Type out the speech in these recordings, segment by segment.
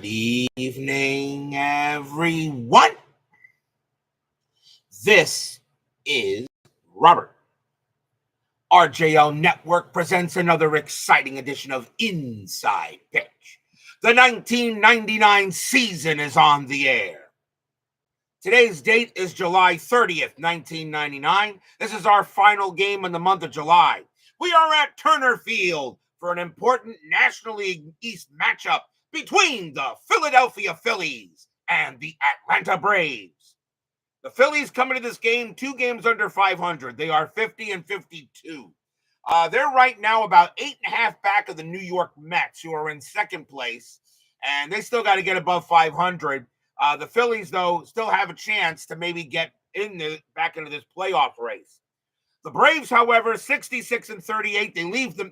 Good evening, everyone. This is Robert. RJL Network presents another exciting edition of Inside Pitch. The 1999 season is on the air. Today's date is July 30th, 1999. This is our final game in the month of July. We are at Turner Field for an important National League East matchup between the Philadelphia Phillies and the Atlanta Braves. The Phillies come into this game 2 games under 500. They are 50-52. They're right now about 8.5 back of the New York Mets, who are in second place, and they still got to get above 500. The Phillies, though, still have a chance to maybe get back into this playoff race. The Braves, however, 66-38.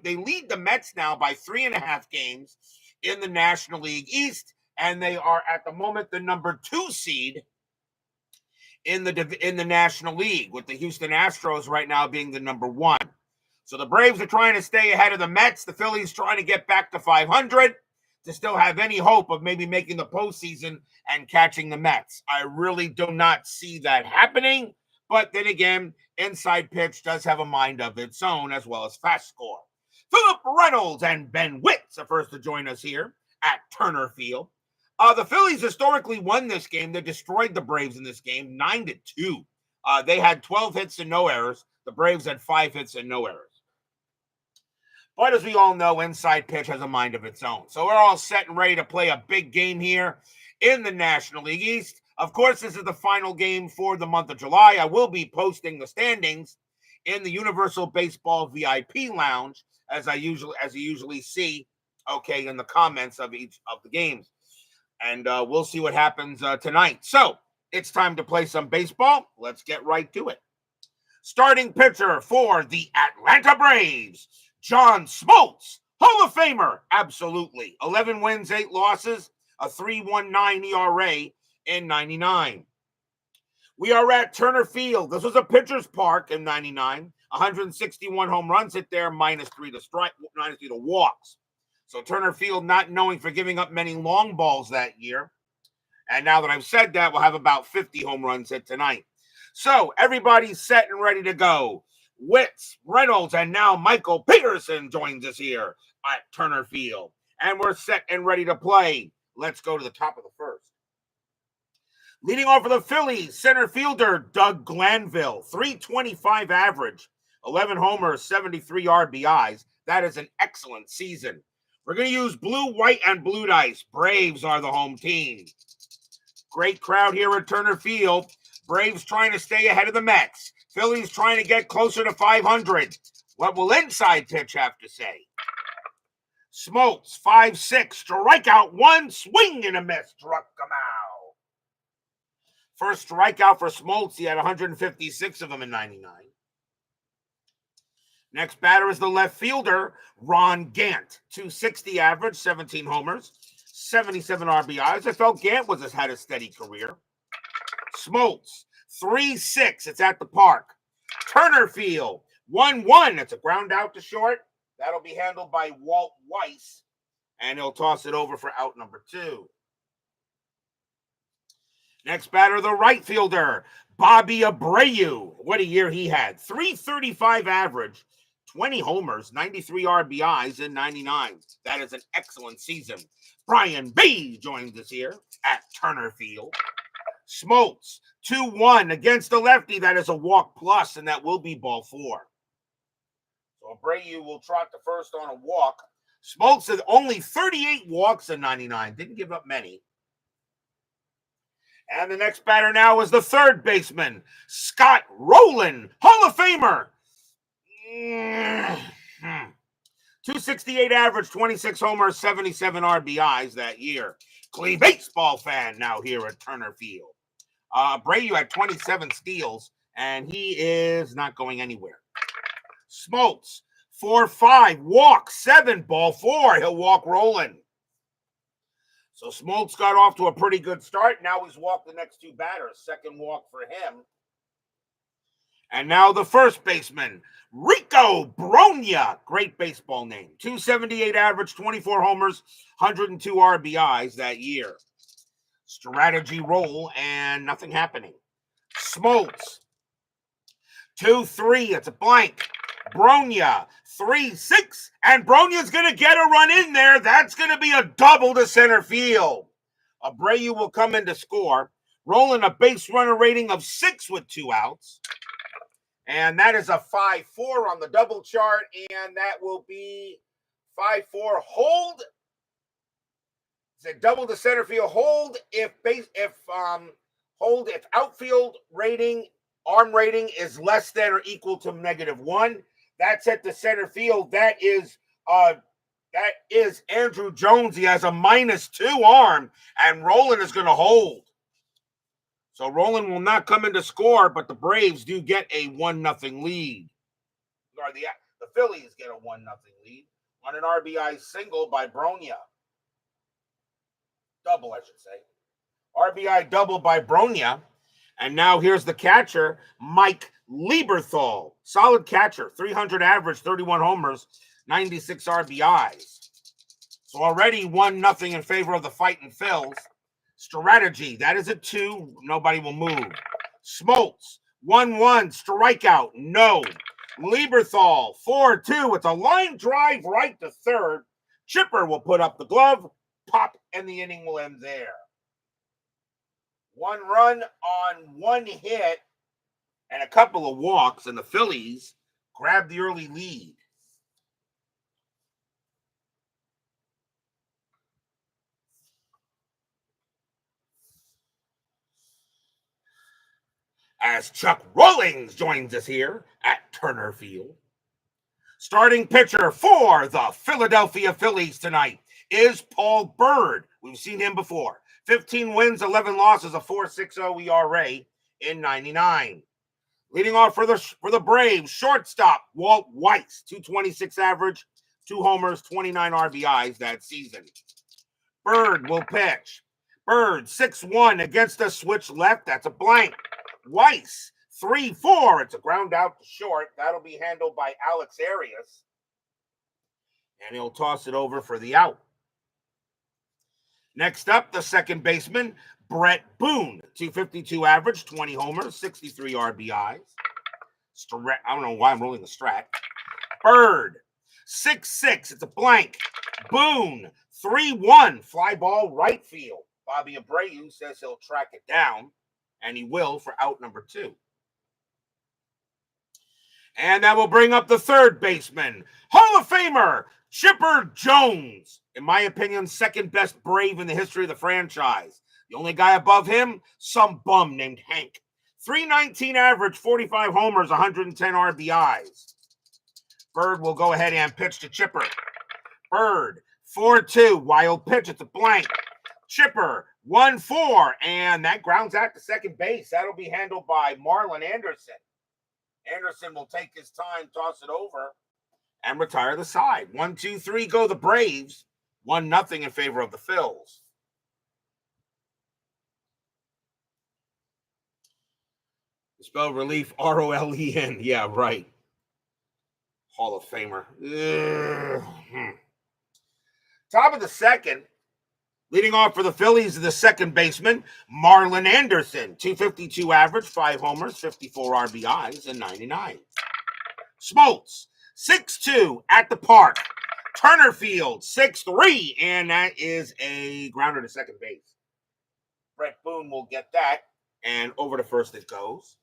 They lead the Mets now by 3.5 games in the National League East, and they are at the moment the number 2 seed in the National League, with the Houston Astros right now being the number 1. So the Braves are trying to stay ahead of the Mets. The Phillies trying to get back to 500 to still have any hope of maybe making the postseason and catching the Mets. I really do not see that happening. But then again, Inside Pitch does have a mind of its own, as well as FastScore. Philip Reynolds and Ben Witts are first to join us here at Turner Field. The Phillies historically won this game. They destroyed the Braves in this game, 9-2. They had 12 hits and no errors. The Braves had 5 hits and no errors. But as we all know, Inside Pitch has a mind of its own. So we're all set and ready to play a big game here in the National League East. Of course, this is the final game for the month of July. I will be posting the standings in the Universal Baseball VIP Lounge, as you usually see, in the comments of each of the games. And we'll see what happens tonight. So it's time to play some baseball. Let's get right to it. Starting pitcher for the Atlanta Braves, John Smoltz, Hall of Famer, absolutely. 11 wins, 8 losses, a 3.19 ERA in 99. We are at Turner Field. This was a pitcher's park in 99. 161 home runs hit there, -3 to walks. So Turner Field not known for giving up many long balls that year. And now that I've said that, we'll have about 50 home runs hit tonight. So everybody's set and ready to go. Witts, Reynolds, and now Michael Peterson joins us here at Turner Field. And we're set and ready to play. Let's go to the top of the first. Leading off for the Phillies, center fielder Doug Glanville, 325 average, 11 homers, 73 RBIs. That is an excellent season. We're going to use blue, white, and blue dice. Braves are the home team. Great crowd here at Turner Field. Braves trying to stay ahead of the Mets. Phillies trying to get closer to 500. What will Inside Pitch have to say? Smoltz, 5'6", strikeout, 1, swing and a miss, struck him out. First strikeout for Smoltz. He had 156 of them in 99. Next batter is the left fielder, Ron Gant. 260 average, 17 homers, 77 RBIs. I felt Gant had a steady career. Smoltz, 3-6. It's at the park. Turner Field, 1-1. It's a ground out to short. That'll be handled by Walt Weiss, and he'll toss it over for out number 2. Next batter, the right fielder, Bobby Abreu. What a year he had. 335 average, 20 homers, 93 RBIs in 99. That is an excellent season. Brian B. joins us here at Turner Field. Smoltz, 2-1 against the lefty. That is a walk plus, and that will be ball 4. So Abreu will trot the first on a walk. Smoltz had only 38 walks in 99. Didn't give up many. And the next batter now is the third baseman, Scott Rowland, Hall of Famer. 268 average, 26 homers, 77 RBIs that year. Clee baseball fan now here at Turner Field. Abreu had 27 steals, and he is not going anywhere. Smoltz, 4-5, walk, 7, ball 4. He'll walk Rowland. So Smoltz got off to a pretty good start. Now he's walked the next 2 batters. Second walk for him. And now the first baseman, Rico Bronya. Great baseball name. 278 average, 24 homers, 102 RBIs that year. Strategy roll and nothing happening. Smoltz. 2-3. It's a blank. Bronya. 3-6. And Bronya's going to get a run in there. That's going to be a double to center field. Abreu will come in to score, rolling a base runner rating of 6 with 2 outs. And that is a 5-4 on the double chart, and that will be 5-4 hold. It's a double to center field hold if outfield rating, arm rating is less than or equal to -1. That's at the center field. That is Andrew Jones. He has a -2 arm, and Roland is going to hold. So Roland will not come in to score, but the Braves do get a 1-0 lead. Or the Phillies get a 1-0 lead on an RBI single by Bronya. Double, I should say. RBI double by Bronya. And now here's the catcher, Mike Lieberthal. Solid catcher, 300 average, 31 homers, 96 RBIs. So already 1-0 in favor of the Fightin' Phils. Strategy, that is a 2. Nobody will move. Smoltz, 1-1, strikeout, no. Lieberthal, 4-2. It's a line drive right to third. Chipper will put up the glove, pop, and the inning will end there. 1 run on 1 hit and a couple of walks, and the Phillies grab the early lead. As Chuck Rawlings joins us here at Turner Field. Starting pitcher for the Philadelphia Phillies tonight is Paul Byrd. We've seen him before. 15 wins, 11 losses, a 4.60 ERA in 99. Leading off for the Braves, shortstop Walt Weiss, 226 average, 2 homers, 29 RBIs that season. Byrd will pitch. Byrd, 6-1 against a switch left. That's a blank. Weiss, 3-4. It's a ground out to short. That'll be handled by Alex Arias. And he'll toss it over for the out. Next up, the second baseman, Brett Boone, 252 average, 20 homers, 63 RBIs. I don't know why I'm rolling the strat. Byrd, 6-6. It's a blank. Boone, 3-1. Fly ball right field. Bobby Abreu says he'll track it down, and he will for out number 2. And that will bring up the third baseman, Hall of Famer, Chipper Jones. In my opinion, second best Brave in the history of the franchise. The only guy above him, some bum named Hank. 319 average, 45 homers, 110 RBIs. Byrd will go ahead and pitch to Chipper. Byrd, 4-2, wild pitch, it's a blank. Chipper, 1-4, and that grounds out to second base. That'll be handled by Marlon Anderson. Anderson will take his time, toss it over, and retire the side. 1-2-3 go the Braves. 1-0 in favor of the Phils. Spell relief, R-O-L-E-N. Yeah, right. Hall of Famer. Top of the second. Leading off for the Phillies is the second baseman, Marlon Anderson. 252 average, 5 homers, 54 RBIs, and 99. Smoltz, 6-2 at the park. Turner Field, 6-3, and that is a grounder to second base. Brett Boone will get that, and over to first it goes.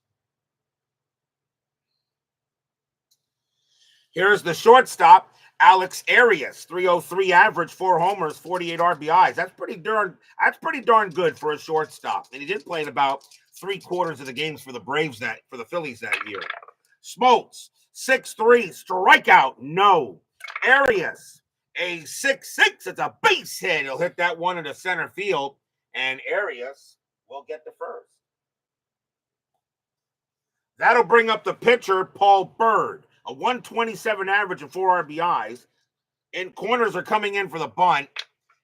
Here's the shortstop, Alex Arias, 303 average, 4 homers, 48 RBIs. That's pretty darn good for a shortstop. And he did play in about 3/4 of the games for the Phillies that year. Smoltz, 6-3, strikeout, no. Arias, a 6-6. It's a base hit. He'll hit that one into center field, and Arias will get the first. That'll bring up the pitcher, Paul Byrd. A 127 average and 4 RBIs. And corners are coming in for the bunt.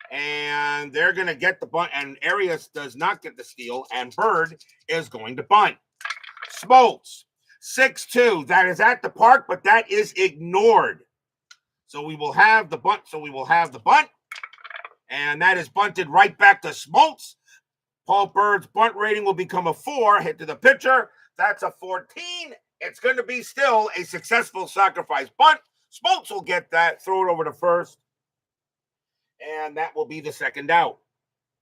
And they're going to get the bunt. And Arias does not get the steal. And Byrd is going to bunt. Smoltz, 6-2. That is at the park, but that is ignored. So we will have the bunt. And that is bunted right back to Smoltz. Paul Byrd's bunt rating will become a 4. Hit to the pitcher. That's a 14. It's going to be still a successful sacrifice bunt. Smoltz will get that, throw it over to first. And that will be the second out.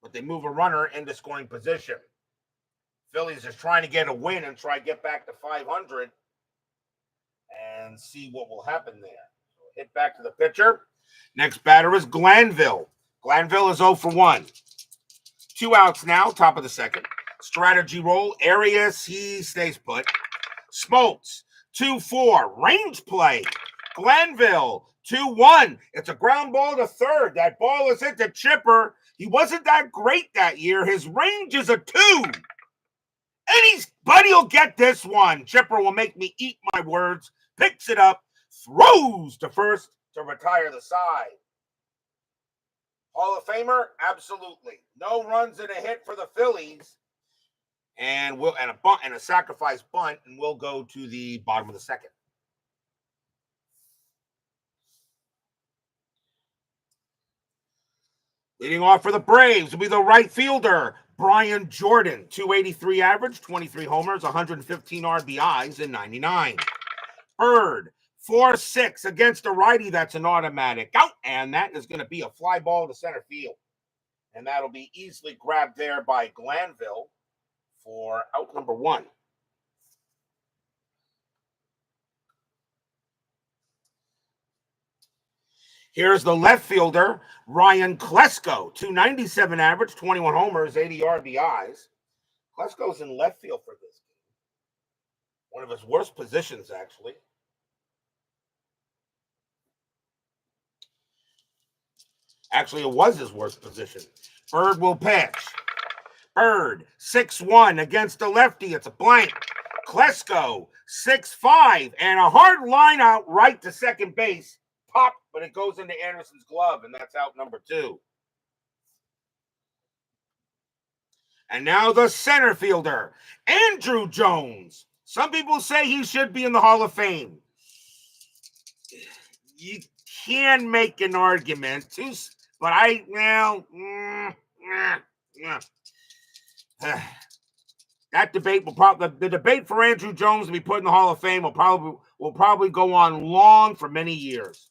But they move a runner into scoring position. Phillies is trying to get a win and try to get back to 500 and see what will happen there. So hit back to the pitcher. Next batter is Glanville. Glanville is 0 for 1. 2 outs now, top of the second. Strategy roll. Arias, he stays put. Smoltz, 2-4. Range play. Glanville, 2-1. It's a ground ball to third. That ball is hit to Chipper. He wasn't that great that year. His range is a 2. Anybody will get this one. Chipper will make me eat my words. Picks it up. Throws to first to retire the side. Hall of Famer? Absolutely. No runs and a hit for the Phillies. And a sacrifice bunt, and we'll go to the bottom of the second. Leading off for the Braves will be the right fielder, Brian Jordan. 283 average, 23 homers, 115 RBIs, and 99. Byrd, 4-6 against a righty. That's an automatic out, and that is going to be a fly ball to center field. And that'll be easily grabbed there by Glanville for out number 1. Here's the left fielder, Ryan Klesko. 297 average, 21 homers, 80 RBIs. Klesko's in left field for this game. One of his worst positions, actually. Actually, it was his worst position. Byrd will pitch. Byrd, 6-1 against the lefty. It's a blank. Klesko, 6-5, and a hard line out right to second base. Pop, but it goes into Anderson's glove, and that's out number 2. And now the center fielder, Andrew Jones. Some people say he should be in the Hall of Fame. You can make an argument, but that debate the debate for Andrew Jones to be put in the Hall of Fame will probably go on long for many years.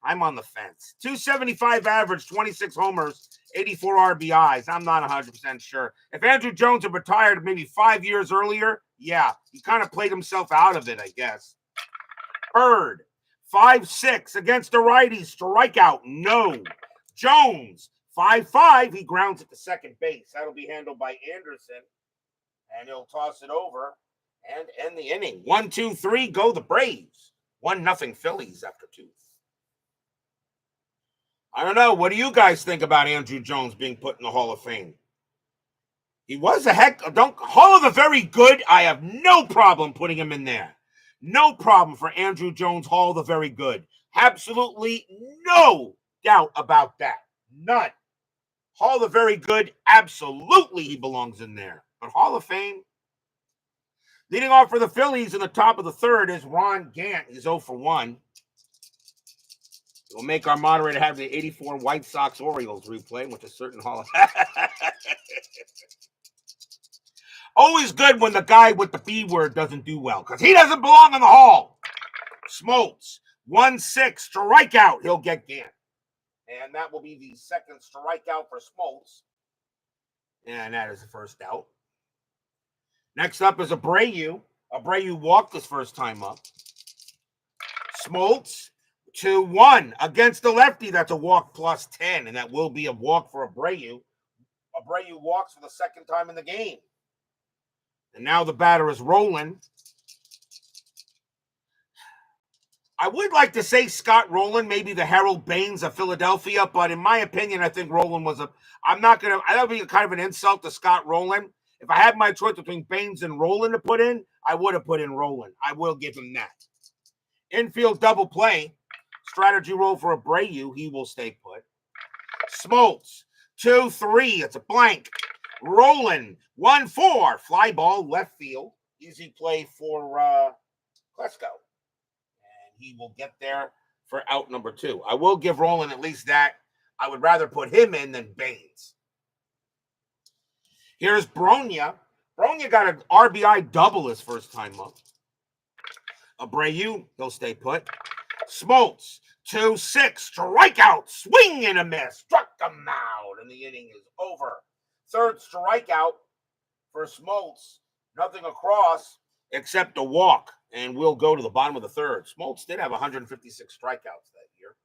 I'm on the fence. 275 average, 26 homers, 84 RBIs. I'm not 100% sure. If Andrew Jones had retired maybe 5 years earlier, yeah, he kind of played himself out of it, I guess. Byrd, 5-6 against a righty. Strikeout, no. Jones, 5-5. He grounds it to second base. That'll be handled by Anderson. And he'll toss it over and end the inning. 1-2-3, go the Braves. 1-0 Phillies after 2. I don't know. What do you guys think about Andrew Jones being put in the Hall of Fame? He was Hall of the Very Good. I have no problem putting him in there. No problem for Andrew Jones, Hall of the Very Good. Absolutely no doubt about that. None. Hall of the Very Good, absolutely he belongs in there. But Hall of Fame? Leading off for the Phillies in the top of the third is Ron Gant. He's 0 for 1. We'll make our moderator have the 84 White Sox Orioles replay, which is certain Hall of Always good when the guy with the B word doesn't do well, because he doesn't belong in the Hall. Smoltz, 1-6, strikeout. He'll get Gant. And that will be the second strikeout for Smoltz. And that is the first out. Next up is Abreu. Abreu walked his first time up. Smoltz, 2-1 against the lefty. That's a walk plus 10, and that will be a walk for Abreu. Abreu walks for the second time in the game. And now the batter is rolling. I would like to say Scott Rowland, maybe the Harold Baines of Philadelphia, but in my opinion, I think Rowland was that would be kind of an insult to Scott Rowland. If I had my choice between Baines and Rowland to put in, I would have put in Rowland. I will give him that. Infield double play. Strategy roll for Abreu. He will stay put. Smoltz, 2-3. It's a blank. Rowland, 1-4. Fly ball, left field. Easy play for Carrasco. And he will get there for out number 2. I will give Roland at least that. I would rather put him in than Baines. Here's Bronya. Bronya got an RBI double his first time up. Abreu, he'll stay put. Smoltz, 2-6, strikeout, swing and a miss, struck him out, and the inning is over. Third strikeout for Smoltz, nothing across except a walk, and we'll go to the bottom of the third. Smoltz did have 156 strikeouts that year.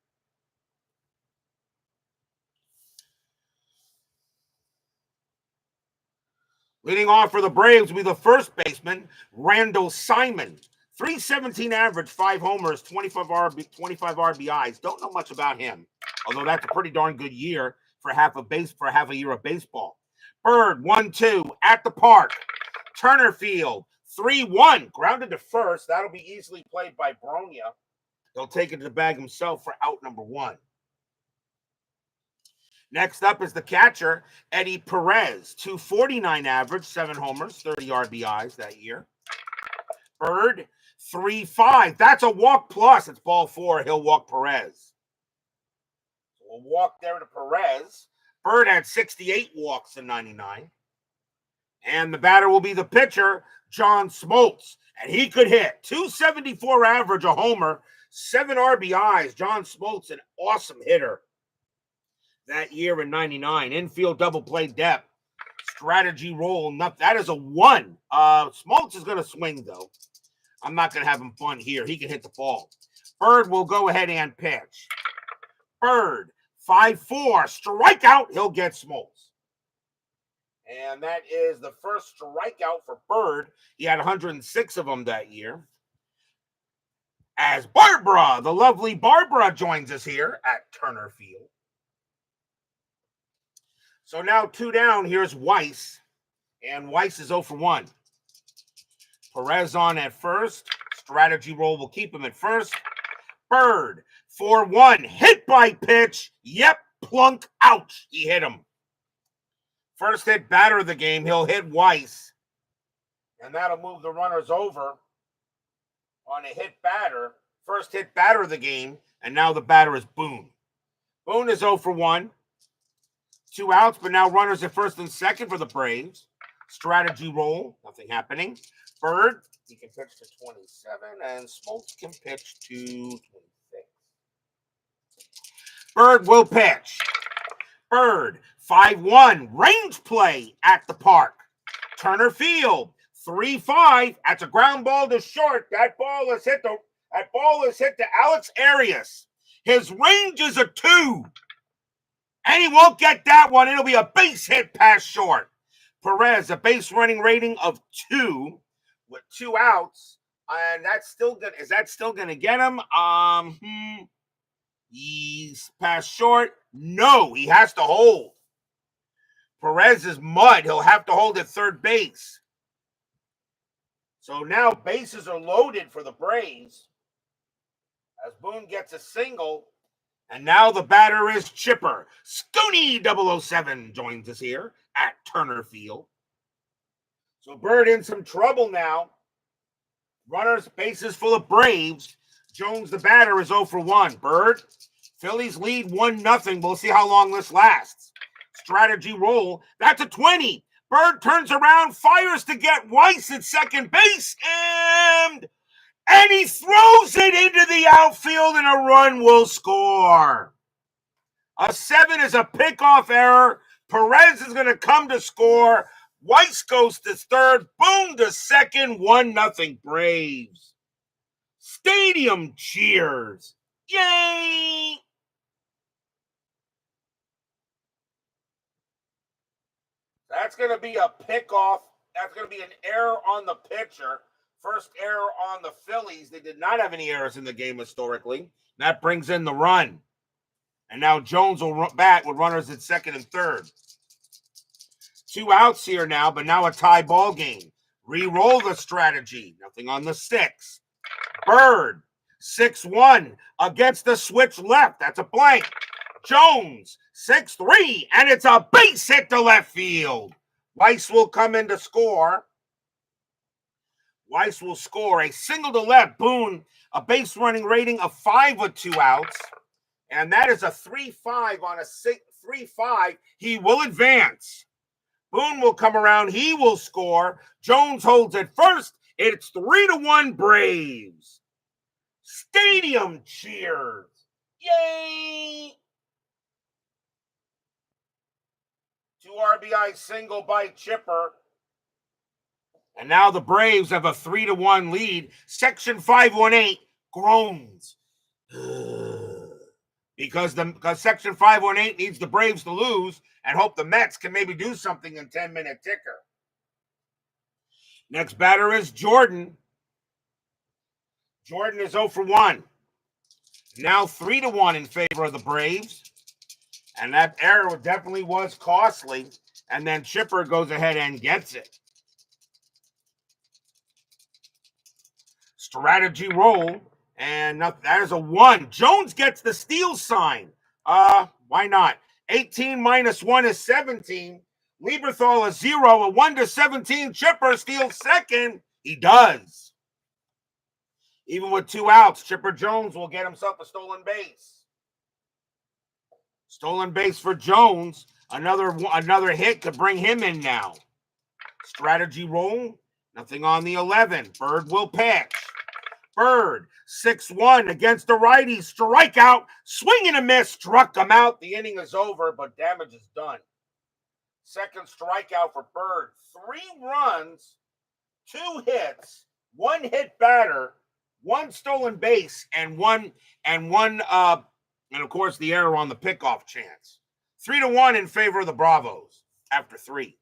Leading off for the Braves will be the first baseman, Randall Simon. 317 average, 5 homers, 25 RBIs. Don't know much about him, although that's a pretty darn good year for half a year of baseball. Byrd, 1-2 at the park. Turner Field, 3-1, grounded to first. That'll be easily played by Bronya. He'll take it to the bag himself for out number 1. Next up is the catcher, Eddie Perez. 249 average, 7 homers, 30 RBIs that year. Byrd, 3-5. That's a walk plus. It's ball 4. He'll walk Perez. So we'll walk there to Perez. Byrd had 68 walks in 99. And the batter will be the pitcher, John Smoltz. And he could hit. 274 average, a homer, 7 RBIs. John Smoltz, an awesome hitter that year in 99. Infield double play depth. Strategy roll. That is a 1. Smoltz is going to swing, though. I'm not going to have him fun here. He can hit the ball. Byrd will go ahead and pitch. Byrd, 5-4. Strikeout. He'll get Smoltz. And that is the first strikeout for Byrd. He had 106 of them that year. As Barbara, the lovely Barbara, joins us here at Turner Field. So now 2 down. Here's Weiss. And Weiss is 0 for 1. Perez on at first. Strategy roll will keep him at first. Byrd, 4-1. Hit by pitch. Yep, plunk. Ouch. He hit him. First hit batter of the game. He'll hit Weiss. And that'll move the runners over on a hit batter. First hit batter of the game. And now the batter is Boone. Boone is 0 for 1. 2 outs, but now runners at first and second for the Braves. Strategy roll. Nothing happening. Byrd, he can pitch to 27, and Smoltz can pitch to 26. Byrd will pitch. Byrd, 5-1, range play at the park. Turner Field, 3-5. That's a ground ball to short. That ball is hit to Alex Arias. His range is a 2. And he won't get that one. It'll be a base hit past short. Perez, a base running rating of 2 with 2 outs. And that's still good. Is that still going to get him? He's past short. No, he has to hold. Perez is mud. He'll have to hold at third base. So now bases are loaded for the Braves as Boone gets a single. And now the batter is Chipper. Scooney 007 joins us here at Turner Field. So Byrd in some trouble now. Runners, bases full of Braves. Jones, the batter, is 0 for 1. Byrd, Phillies lead 1-0. We'll see how long this lasts. Strategy roll. That's a 20. Byrd turns around, fires to get Weiss at second base, and he throws it into the outfield, and a run will score. A 7 is a pickoff error. Perez is going to come to score. Weiss goes to third. Boone to second. 1-0 Braves. Stadium cheers. Yay! That's going to be a pickoff. That's going to be an error on the pitcher. First error on the Phillies. They did not have any errors in the game historically. That brings in the run. And now Jones will bat with runners at second and third. 2 outs here now, but now a tie ball game. Re-roll the strategy. Nothing on the 6. Byrd, 6-1 against the switch left. That's a blank. Jones, 6-3, and it's a base hit to left field. Weiss will come in to score. Weiss will score a single to left. Boone, a base running rating of 5 with 2 outs. And that is a 3-5 on a 3-5. He will advance. Boone will come around. He will score. Jones holds it first. It's 3-1 Braves. Stadium cheers. Yay! 2 RBI single by Chipper. And now the Braves have a 3-1 lead. Section 518 groans. Because Section 518 needs the Braves to lose and hope the Mets can maybe do something in 10-minute ticker. Next batter is Jordan. Jordan is 0 for 1. Now 3-1 in favor of the Braves. And that error definitely was costly. And then Chipper goes ahead and gets it. Strategy roll. And that is a 1. Jones gets the steal sign. Why not? 18 minus 1 is 17. Lieberthal is 0. A 1 to 17. Chipper steals second. He does. Even with 2 outs, Chipper Jones will get himself a stolen base. Stolen base for Jones. Another hit to bring him in now. Strategy roll. Nothing on the 11. Byrd will pitch. Byrd, 6-1 against the righty. Strikeout. Swing and a miss. Struck him out. The inning is over, but damage is done. Second strikeout for Byrd. 3 runs, 2 hits, 1 hit batter, 1 stolen base, and of course the error on the pickoff chance. 3-1 in favor of the Bravos after 3.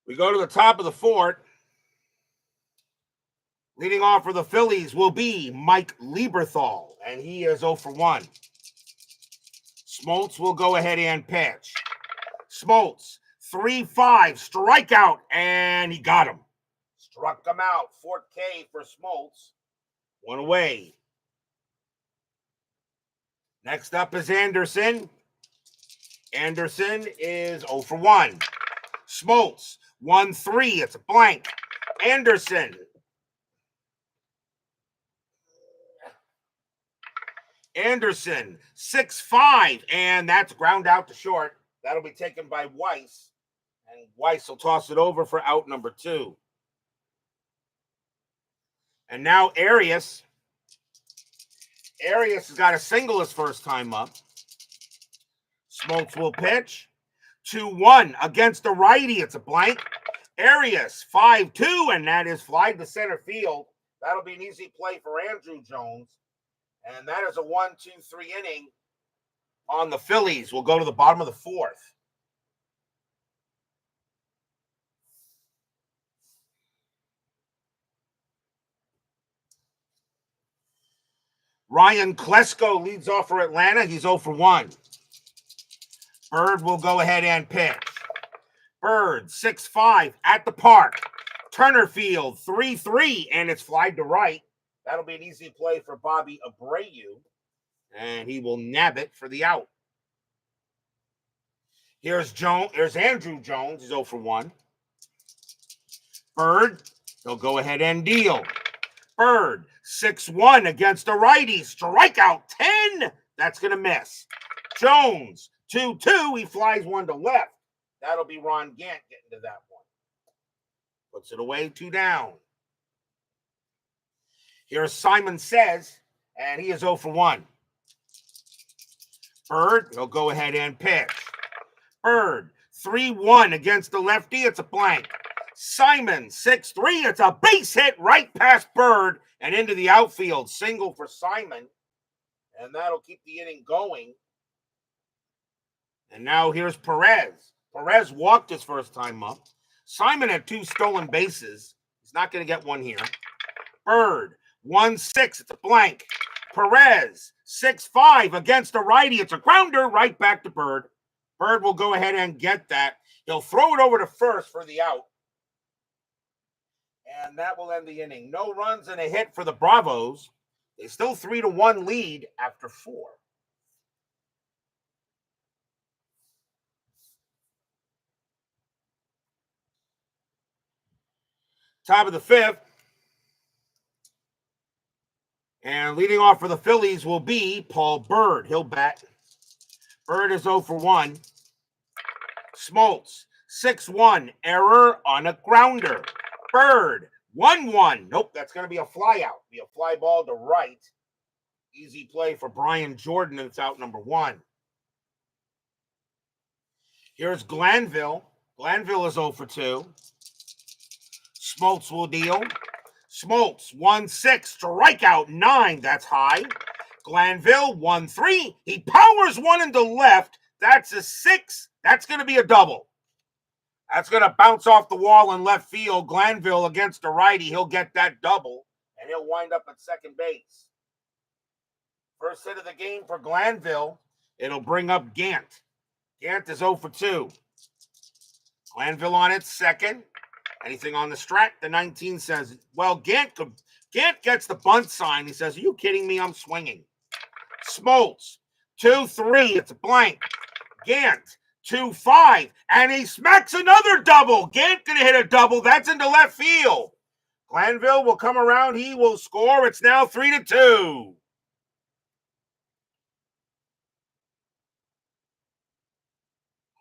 We go to the top of the 4th. Leading off for the Phillies will be Mike Lieberthal, and he is 0 for 1. Smoltz will go ahead and pitch. Smoltz, 3-5, strikeout, and he got him. Struck him out. 4K for Smoltz. 1 away. Next up is Anderson. Anderson is 0 for 1. Smoltz, 1-3. It's a blank. Anderson. Anderson, 6-5. And that's ground out to short. That'll be taken by Weiss. And Weiss will toss it over for out number 2. And now Arias. Arias has got a single his first time up. Smoltz will pitch. 2-1 against the righty. It's a blank. Arias, 5-2, and that is fly to center field. That'll be an easy play for Andrew Jones. And that is a 1-2-3 inning on the Phillies. We'll go to the bottom of the 4th. Ryan Klesko leads off for Atlanta. He's 0 for 1. Byrd will go ahead and pitch. Byrd, 6-5 at the park. Turner Field, 3-3, and it's flied to right. That'll be an easy play for Bobby Abreu, and he will nab it for the out. Here's Andrew Jones. He's 0 for 1. Byrd, he'll go ahead and deal. Byrd, 6-1 against the righty. Strikeout 10. That's going to miss. Jones, 2-2. He flies 1 to left. That'll be Ron Gant getting to that one. Puts it away, 2 down. Here's Simon Says, and he is 0 for 1. Byrd, he'll go ahead and pitch. Byrd, 3-1 against the lefty. It's a blank. Simon, 6-3. It's a base hit right past Byrd and into the outfield. Single for Simon, and that'll keep the inning going. And now here's Perez. Perez walked his first time up. Simon had 2 stolen bases. He's not going to get one here. Byrd, 1-6. It's a blank. Perez, 6-5 against the righty. It's a grounder right back to Byrd. Byrd will go ahead and get that. He'll throw it over to first for the out. And that will end the inning. No runs and a hit for the Bravos. They still 3-1 lead after 4. Top of the 5th. And leading off for the Phillies will be Paul Byrd. He'll bat. Byrd is 0 for 1. Smoltz, 6-1. Error on a grounder. Byrd, 1-1. Nope, that's going to be a fly out. Be a fly ball to right. Easy play for Brian Jordan, and it's out number 1. Here's Glanville. Glanville is 0 for 2. Smoltz will deal. Smoltz, 1-6. Strikeout 9. That's high. Glanville, 1-3. He powers one into left. That's a 6. That's going to be a double. That's going to bounce off the wall in left field. Glanville against the righty. He'll get that double, and he'll wind up at second base. First hit of the game for Glanville. It'll bring up Gant. Gant is 0 for 2. Glanville on its second. Anything on the strat? The 19 says, well, Gant gets the bunt sign. He says, are you kidding me? I'm swinging. Smoltz, 2-3. It's a blank. Gant, 2-5. And he smacks another double. Gant going to hit a double. That's into left field. Glanville will come around. He will score. It's now 3-2.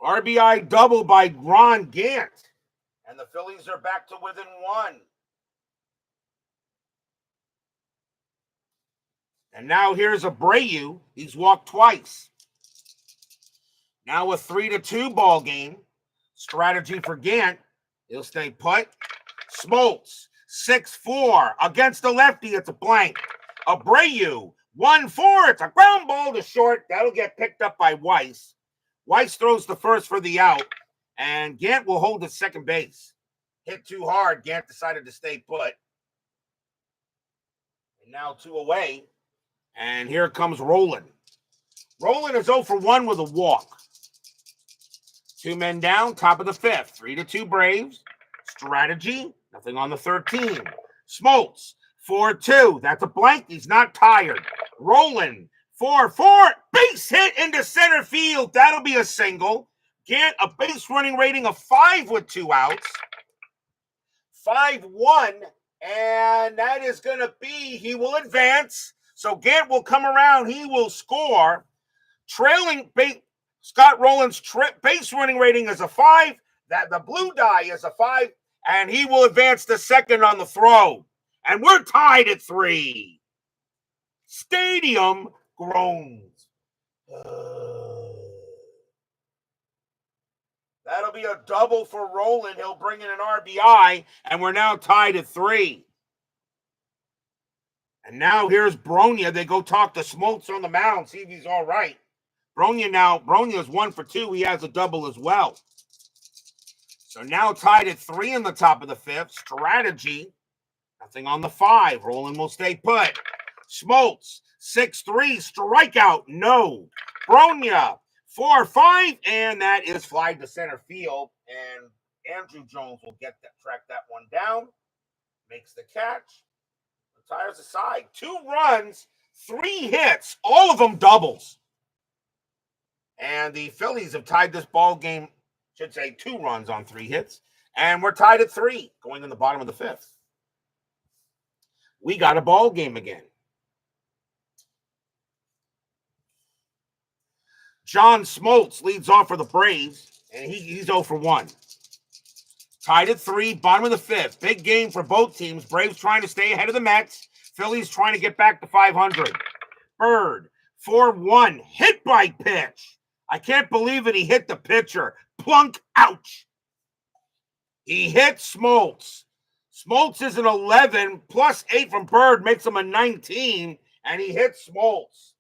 RBI double by Ron Gant. And the Phillies are back to within 1. And now here's Abreu. He's walked twice. Now a 3-2 ball game. Strategy for Gant. He'll stay put. Smoltz, 6-4. Against the lefty, it's a blank. Abreu, 1-4. It's a ground ball to short. That'll get picked up by Weiss. Weiss throws the first for the out. And Gant will hold at second base. Hit too hard. Gant decided to stay put. And now 2 away. And here comes Roland. Roland is 0 for 1 with a walk. 2 men down, top of the 5th. 3-2 Braves. Strategy, nothing on the 13. Smoltz, 4-2. That's a blank. He's not tired. Roland, 4-4. Base hit into center field. That'll be a single. Gant, a base running rating of 5 with 2 outs. 5-1. And that is going to be, he will advance. So Gant will come around. He will score. Trailing Scott Rowland's base running rating is a 5. That the blue die is a 5. And he will advance to second on the throw. And we're tied at 3. Stadium groans. That'll be a double for Roland. He'll bring in an RBI, and we're now tied at 3. And now here's Bronya. They go talk to Smoltz on the mound, see if he's all right. Bronya is 1 for 2. He has a double as well. So now tied at 3 in the top of the 5th. Strategy, nothing on the 5. Roland will stay put. Smoltz, 6-3. Strikeout, no. Bronya, 4-5, and that is fly to center field. And Andrew Jones will track that one down. Makes the catch. Retires aside. 2 runs, 3 hits, all of them doubles. And the Phillies have tied this ball game, should say 2 runs on 3 hits. And we're tied at 3 going in the bottom of the 5th. We got a ball game again. John Smoltz leads off for the Braves, and he's 0 for 1. Tied at 3, bottom of the 5th. Big game for both teams. Braves trying to stay ahead of the Mets. Phillies trying to get back to 500. Byrd, 4-1, hit by pitch. I can't believe it. He hit the pitcher. Plunk, ouch. He hit Smoltz. Smoltz is an 11, plus 8 from Byrd makes him a 19, and he hit Smoltz.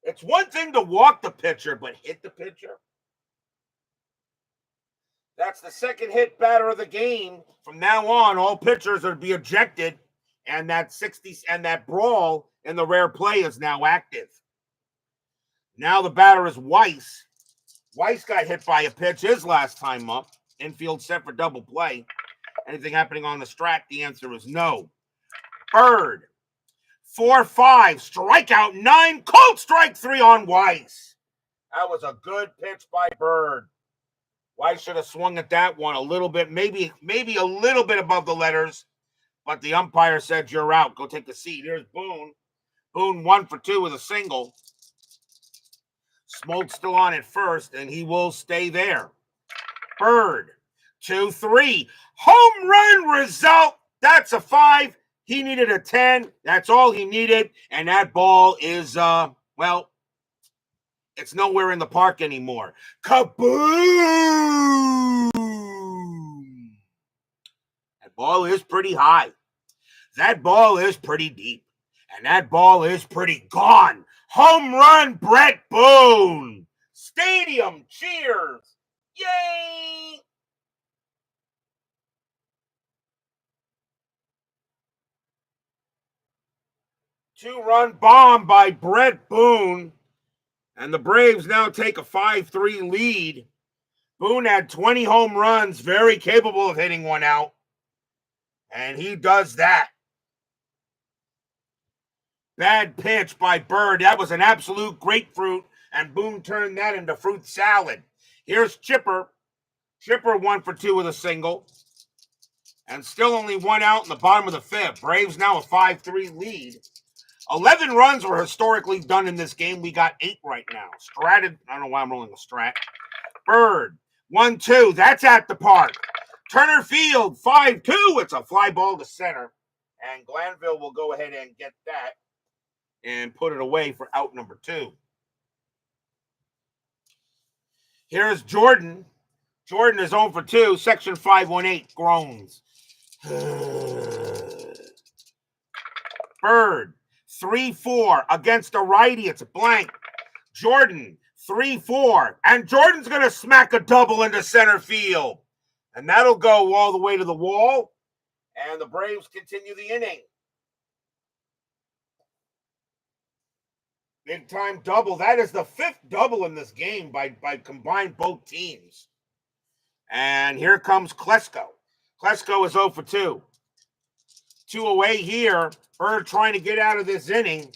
It's one thing to walk the pitcher, but hit the pitcher? That's the second hit batter of the game. From now on, all pitchers are to be ejected, and that brawl in the rare play is now active. Now the batter is Weiss. Weiss got hit by a pitch his last time up. Infield set for double play. Anything happening on the strat? The answer is no. Byrd, 4-5, strikeout 9, cold strike 3 on Weiss. That was a good pitch by Byrd. Weiss should have swung at that one a little bit, maybe a little bit above the letters, but the umpire said, you're out. Go take a seat. Here's Boone. Boone 1 for 2 with a single. Smoltz still on at first, and he will stay there. Byrd, 2-3. Home run result. That's a 5. He needed a 10. That's all he needed. And that ball is, well, it's nowhere in the park anymore. Kaboom! That ball is pretty high. That ball is pretty deep. And that ball is pretty gone. Home run, Brett Boone. Stadium cheers. Yay! Two-run bomb by Brett Boone. And the Braves now take a 5-3 lead. Boone had 20 home runs, very capable of hitting one out. And he does that. Bad pitch by Byrd. That was an absolute grapefruit, and Boone turned that into fruit salad. Here's Chipper. Chipper 1 for 2 with a single. And still only 1 out in the bottom of the 5th. Braves now a 5-3 lead. 11 runs were historically done in this game. We got 8 right now. I don't know why I'm rolling a strat. Byrd, 1-2. That's at the park. Turner Field, 5-2. It's a fly ball to center. And Glanville will go ahead and get that and put it away for out number 2. Here's Jordan. Jordan is 0 for 2. Section 518, groans. Byrd, 3-4 against a righty. It's a blank. Jordan, 3-4. And Jordan's going to smack a double into center field. And that'll go all the way to the wall. And the Braves continue the inning. Big time double. That is the 5th double in this game by combined both teams. And here comes Klesko. Klesko is 0 for 2. 2 away here. Byrd trying to get out of this inning.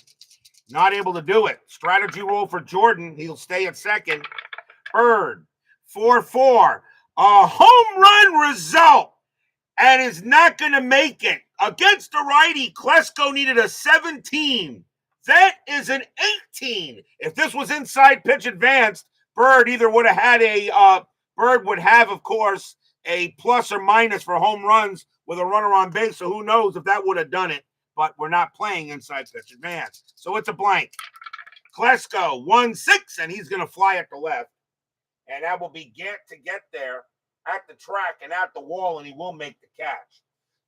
Not able to do it. Strategy roll for Jordan. He'll stay at second. Byrd, 4-4. A home run result. And is not going to make it. Against a righty, Klesko needed a 17. That is an 18. If this was inside pitch advanced, Byrd either would have had Byrd would have, of course, a plus or minus for home runs with a runner on base. So who knows if that would have done it. But we're not playing inside pitch advanced. So it's a blank. Klesko, 1-6, and he's going to fly at the left. And that will be to get there at the track and at the wall, and he will make the catch.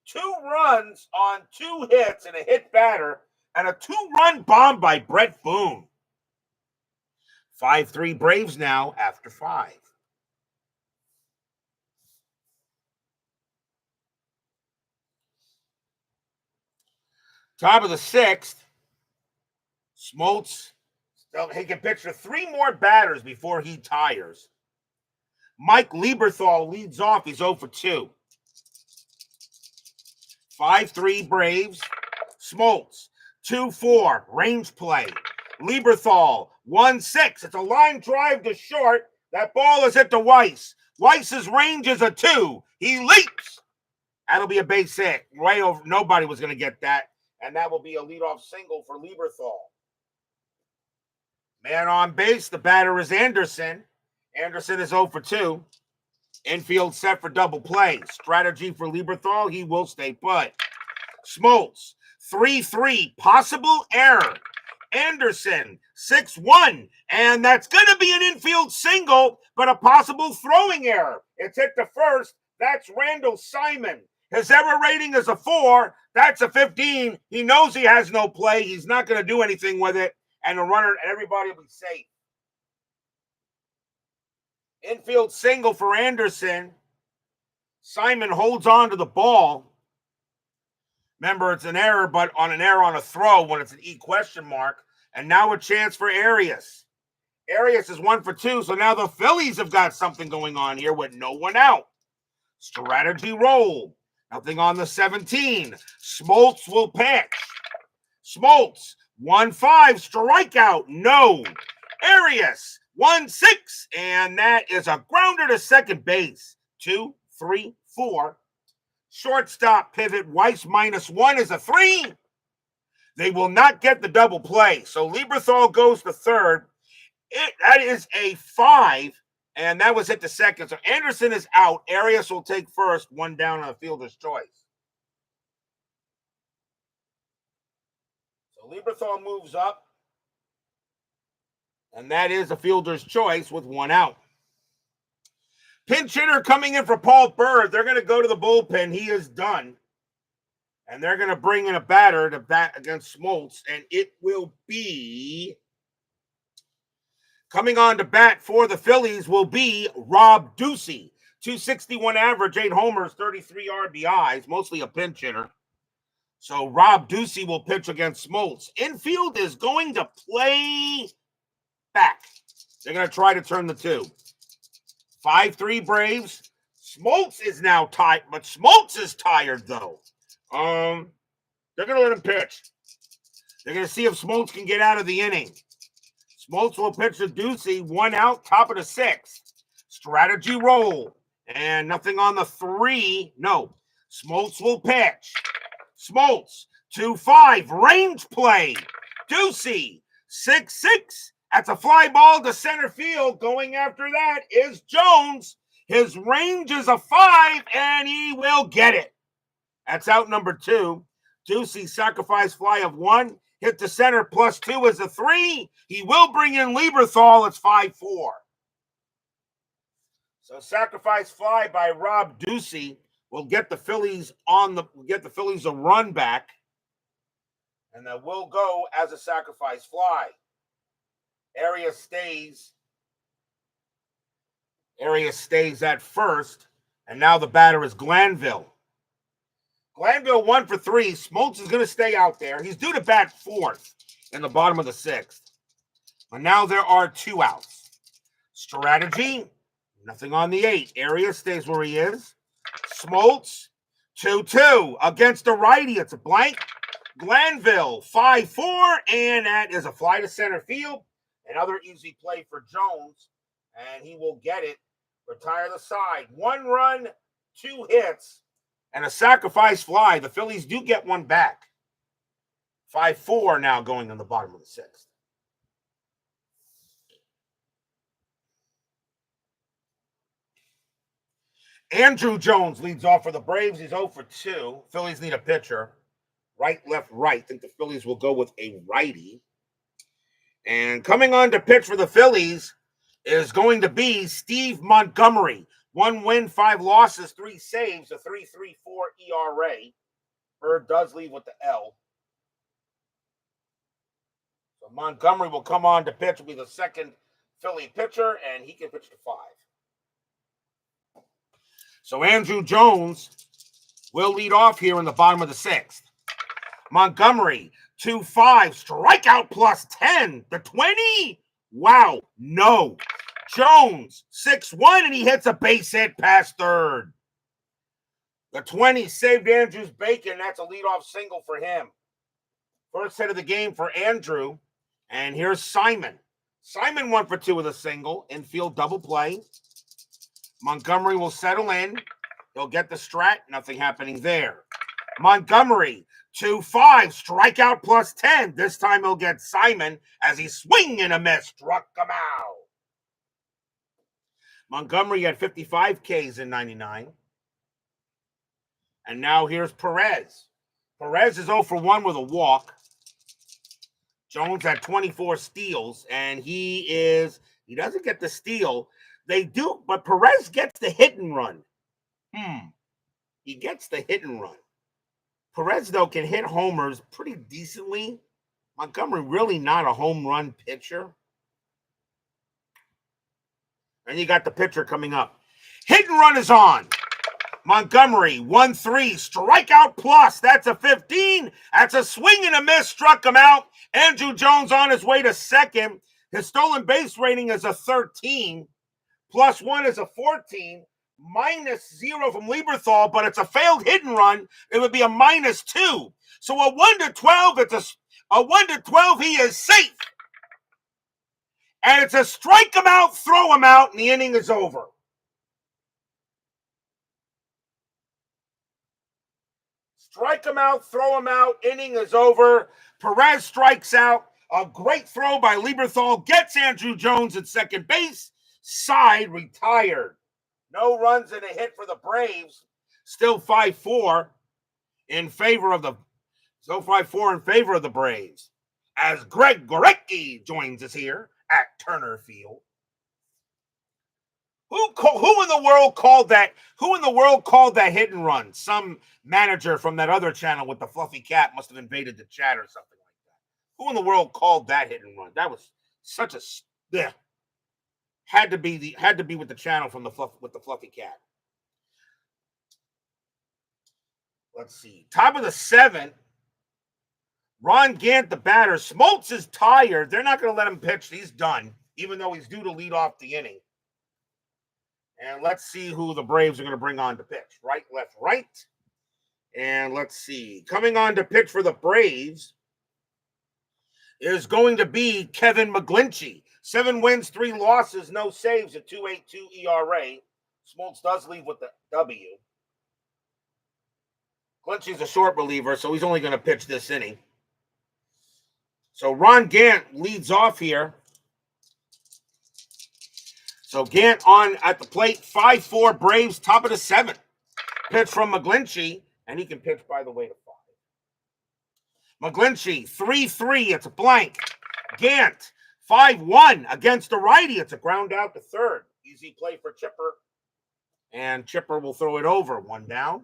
2 runs on 2 hits and a hit batter. And a 2-run bomb by Brett Boone. 5-3 Braves now after 5. Top of the 6th. Smoltz. He can pitch for 3 more batters before he tires. Mike Lieberthal leads off. He's 0 for 2. 5-3 Braves. Smoltz. 2-4, range play. Lieberthal, 1-6. It's a line drive to short. That ball is hit to Weiss. Weiss's range is a 2. He leaps. That'll be a base hit. Way over. Nobody was going to get that. And that will be a leadoff single for Lieberthal. Man on base, the batter is Anderson. Anderson is 0 for 2. Infield set for double play. Strategy for Lieberthal, he will stay put. Smoltz. 3-3, possible error. Anderson, 6-1, and that's going to be an infield single, but a possible throwing error. It's hit to first. That's Randall Simon. His error rating is a 4. That's a 15. He knows he has no play. He's not going to do anything with it, and the runner and everybody will be safe. Infield single for Anderson. Simon holds on to the ball. Remember, it's an error, but on an error on a throw when it's an E question mark. And now a chance for Arias. Arias is 1 for 2, so now the Phillies have got something going on here with no one out. Strategy roll. Nothing on the 17. Smoltz will pitch. Smoltz, 1-5, strikeout, no. Arias, 1-6, and that is a grounder to second base. 2, 3, 4. Shortstop pivot, Weiss -1 is a 3. They will not get the double play. So Lieberthal goes to third. That is a 5, and that was hit to second. So Anderson is out. Arias will take first, 1 down on the fielder's choice. So Lieberthal moves up, and that is a fielder's choice with 1 out. Pinch hitter coming in for Paul Byrd. They're going to go to the bullpen. He is done. And they're going to bring in a batter to bat against Smoltz, and it will be coming on to bat for the Phillies will be Rob Ducey. 261 average, 8 homers, 33 RBIs, mostly a pinch hitter. So Rob Ducey will pitch against Smoltz. Infield is going to play back. They're going to try to turn the 2. 5-3 Braves. Smoltz is now tied, but Smoltz is tired, though. They're going to let him pitch. They're going to see if Smoltz can get out of the inning. Smoltz will pitch to Ducey, 1 out, top of the 6th. Strategy roll. And nothing on the 3. No. Smoltz will pitch. Smoltz, 2-5, range play. Ducey, 6-6. That's a fly ball to center field. Going after that is Jones. His range is a 5, and he will get it. That's out number 2. Ducey, sacrifice fly of 1. Hit the center, +2 is a 3. He will bring in Lieberthal. It's 5-4. So sacrifice fly by Rob Ducey will get the Phillies a run back, and that will go as a sacrifice fly. Arias stays at first, and now the batter is Glanville. Glanville 1 for 3. Smoltz is going to stay out there. He's due to bat 4th in the bottom of the 6th. But now there are 2 outs. Strategy, nothing on the 8. Arias stays where he is. Smoltz, 2-2 against a righty. It's a blank. Glanville, 5-4, and that is a fly to center field. Another easy play for Jones, and he will get it. Retire the side. 1 run, 2 hits, and a sacrifice fly. The Phillies do get 1 back. 5-4 now going in the bottom of the 6th. Andrew Jones leads off for the Braves. He's 0 for 2. Phillies need a pitcher. Right, left, right. I think the Phillies will go with a righty. And coming on to pitch for the Phillies is going to be Steve Montgomery. 1 win, 5 losses, 3 saves, a 3.34 ERA. Byrd does leave with the L. So Montgomery will come on to pitch, will be the second Philly pitcher, and he can pitch to 5. So Andrew Jones will lead off here in the bottom of the 6th. Montgomery, 2-5, strikeout +10. The 20? Wow, no. Jones, 6-1, and he hits a base hit past third. The 20 saved Andrew's bacon. That's a leadoff single for him. First hit of the game for Andrew. And here's Simon. Simon 1 for 2 with a single. Infield double play. Montgomery will settle in. He'll get the strat. Nothing happening there. Montgomery, 2-5, strikeout +10. This time he'll get Simon as he swing and a miss. Struck him out. Montgomery had 55 Ks in 99. And now here's Perez. Perez is 0 for 1 with a walk. Jones had 24 steals, and he doesn't get the steal. They do, but Perez gets the hit and run. He gets the hit and run. Perez, though, can hit homers pretty decently. Montgomery really not a home run pitcher. And you got the pitcher coming up. Hit and run is on. Montgomery, 1-3, strikeout plus. That's a 15. That's a swing and a miss. Struck him out. Andrew Jones on his way to second. His stolen base rating is a 13. +1 is a 14. -0 from Lieberthal, but it's a failed hit and run. It would be a -2. So a 1 to 12, it's A 1-12, he is safe. And it's a strike him out, throw him out, and the inning is over. Strike him out, throw him out, inning is over. Perez strikes out. A great throw by Lieberthal gets Andrew Jones at second base. Side retired. No runs and a hit for the Braves. Still 5-4 in favor of the Braves. As Greg Gorecki joins us here at Turner Field. Who in the world called that? Who in the world called that hit and run? Some manager from that other channel with the fluffy cat must have invaded the chat or something like that. Who in the world called that hit and run? That was such a had to be with the channel from the fluffy cat. Let's see. Top of the seventh. Ron Gant, the batter. Smoltz is tired. They're not going to let him pitch. He's done, even though he's due to lead off the inning. And let's see who the Braves are going to bring on to pitch. Right, left, right. And let's see. Coming on to pitch for the Braves is going to be Kevin McGlinchey. 7 wins, 3 losses, no saves, a 2.82 ERA. Smoltz does leave with the W. Glinchey's a short reliever, so he's only going to pitch this inning. So Ron Gant leads off here. So Gant on at the plate, 5-4 Braves, top of the 7th. Pitch from McGlinchey, and he can pitch, by the way, to 5. McGlinchey, 3-3, it's a blank. Gant, 5-1 against the righty. It's a ground out to third. Easy play for Chipper. And Chipper will throw it over. 1 down.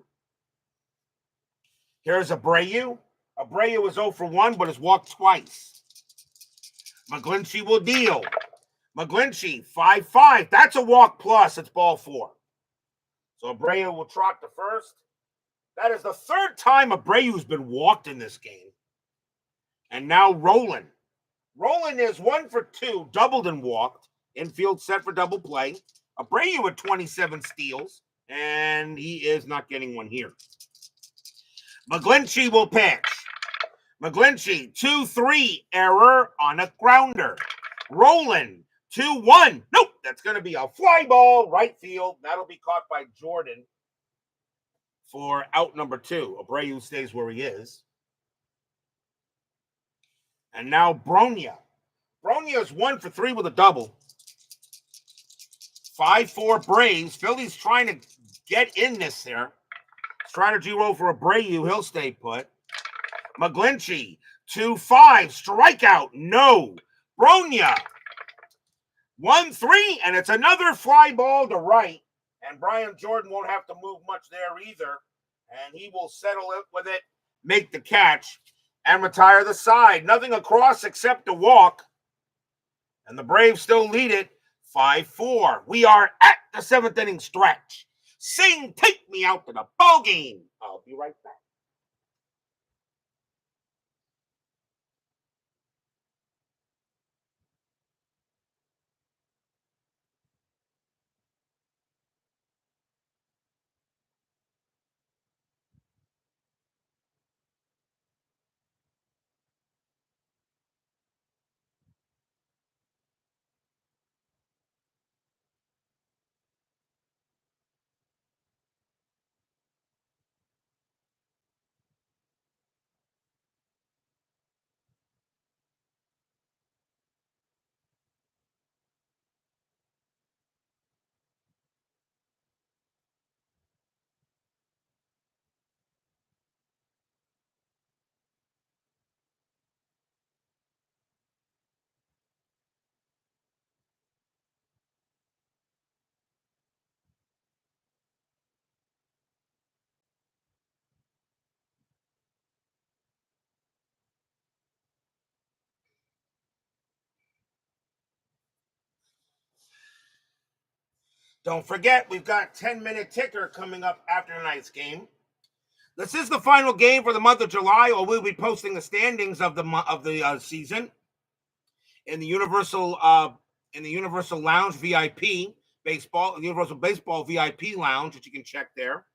Here's Abreu. Abreu is 0 for 1, but has walked twice. McGlinchey will deal. McGlinchey, 5-5. That's a walk plus. It's ball 4. So Abreu will trot to first. That is the 3rd time Abreu's been walked in this game. And now Roland. Roland is 1 for 2, doubled and walked. Infield set for double play. Abreu with 27 steals, and he is not getting one here. McGlinchey will pitch. McGlinchey, 2-3, error on a grounder. Roland, 2-1. Nope, that's going to be a fly ball, right field. That'll be caught by Jordan for out number 2. Abreu stays where he is. And now Bronya. Bronya is 1 for 3 with a double. 5-4 Braves. Phillies trying to get in this there. Strategy roll for Abreu. He'll stay put. McGlinchey, 2-5. Strikeout. No. Bronya, 1-3. And it's another fly ball to right. And Brian Jordan won't have to move much there either. And he will settle it with it, make the catch, and retire the side. Nothing across except a walk. And the Braves still lead it 5-4. We are at the 7th inning stretch. Sing, take me out to the ball game. I'll be right back. Don't forget, we've got 10-minute ticker coming up after tonight's game. This is the final game for the month of July, or we'll be posting the standings of the season in the Universal Lounge VIP baseball, the Universal Baseball VIP Lounge, which you can check there.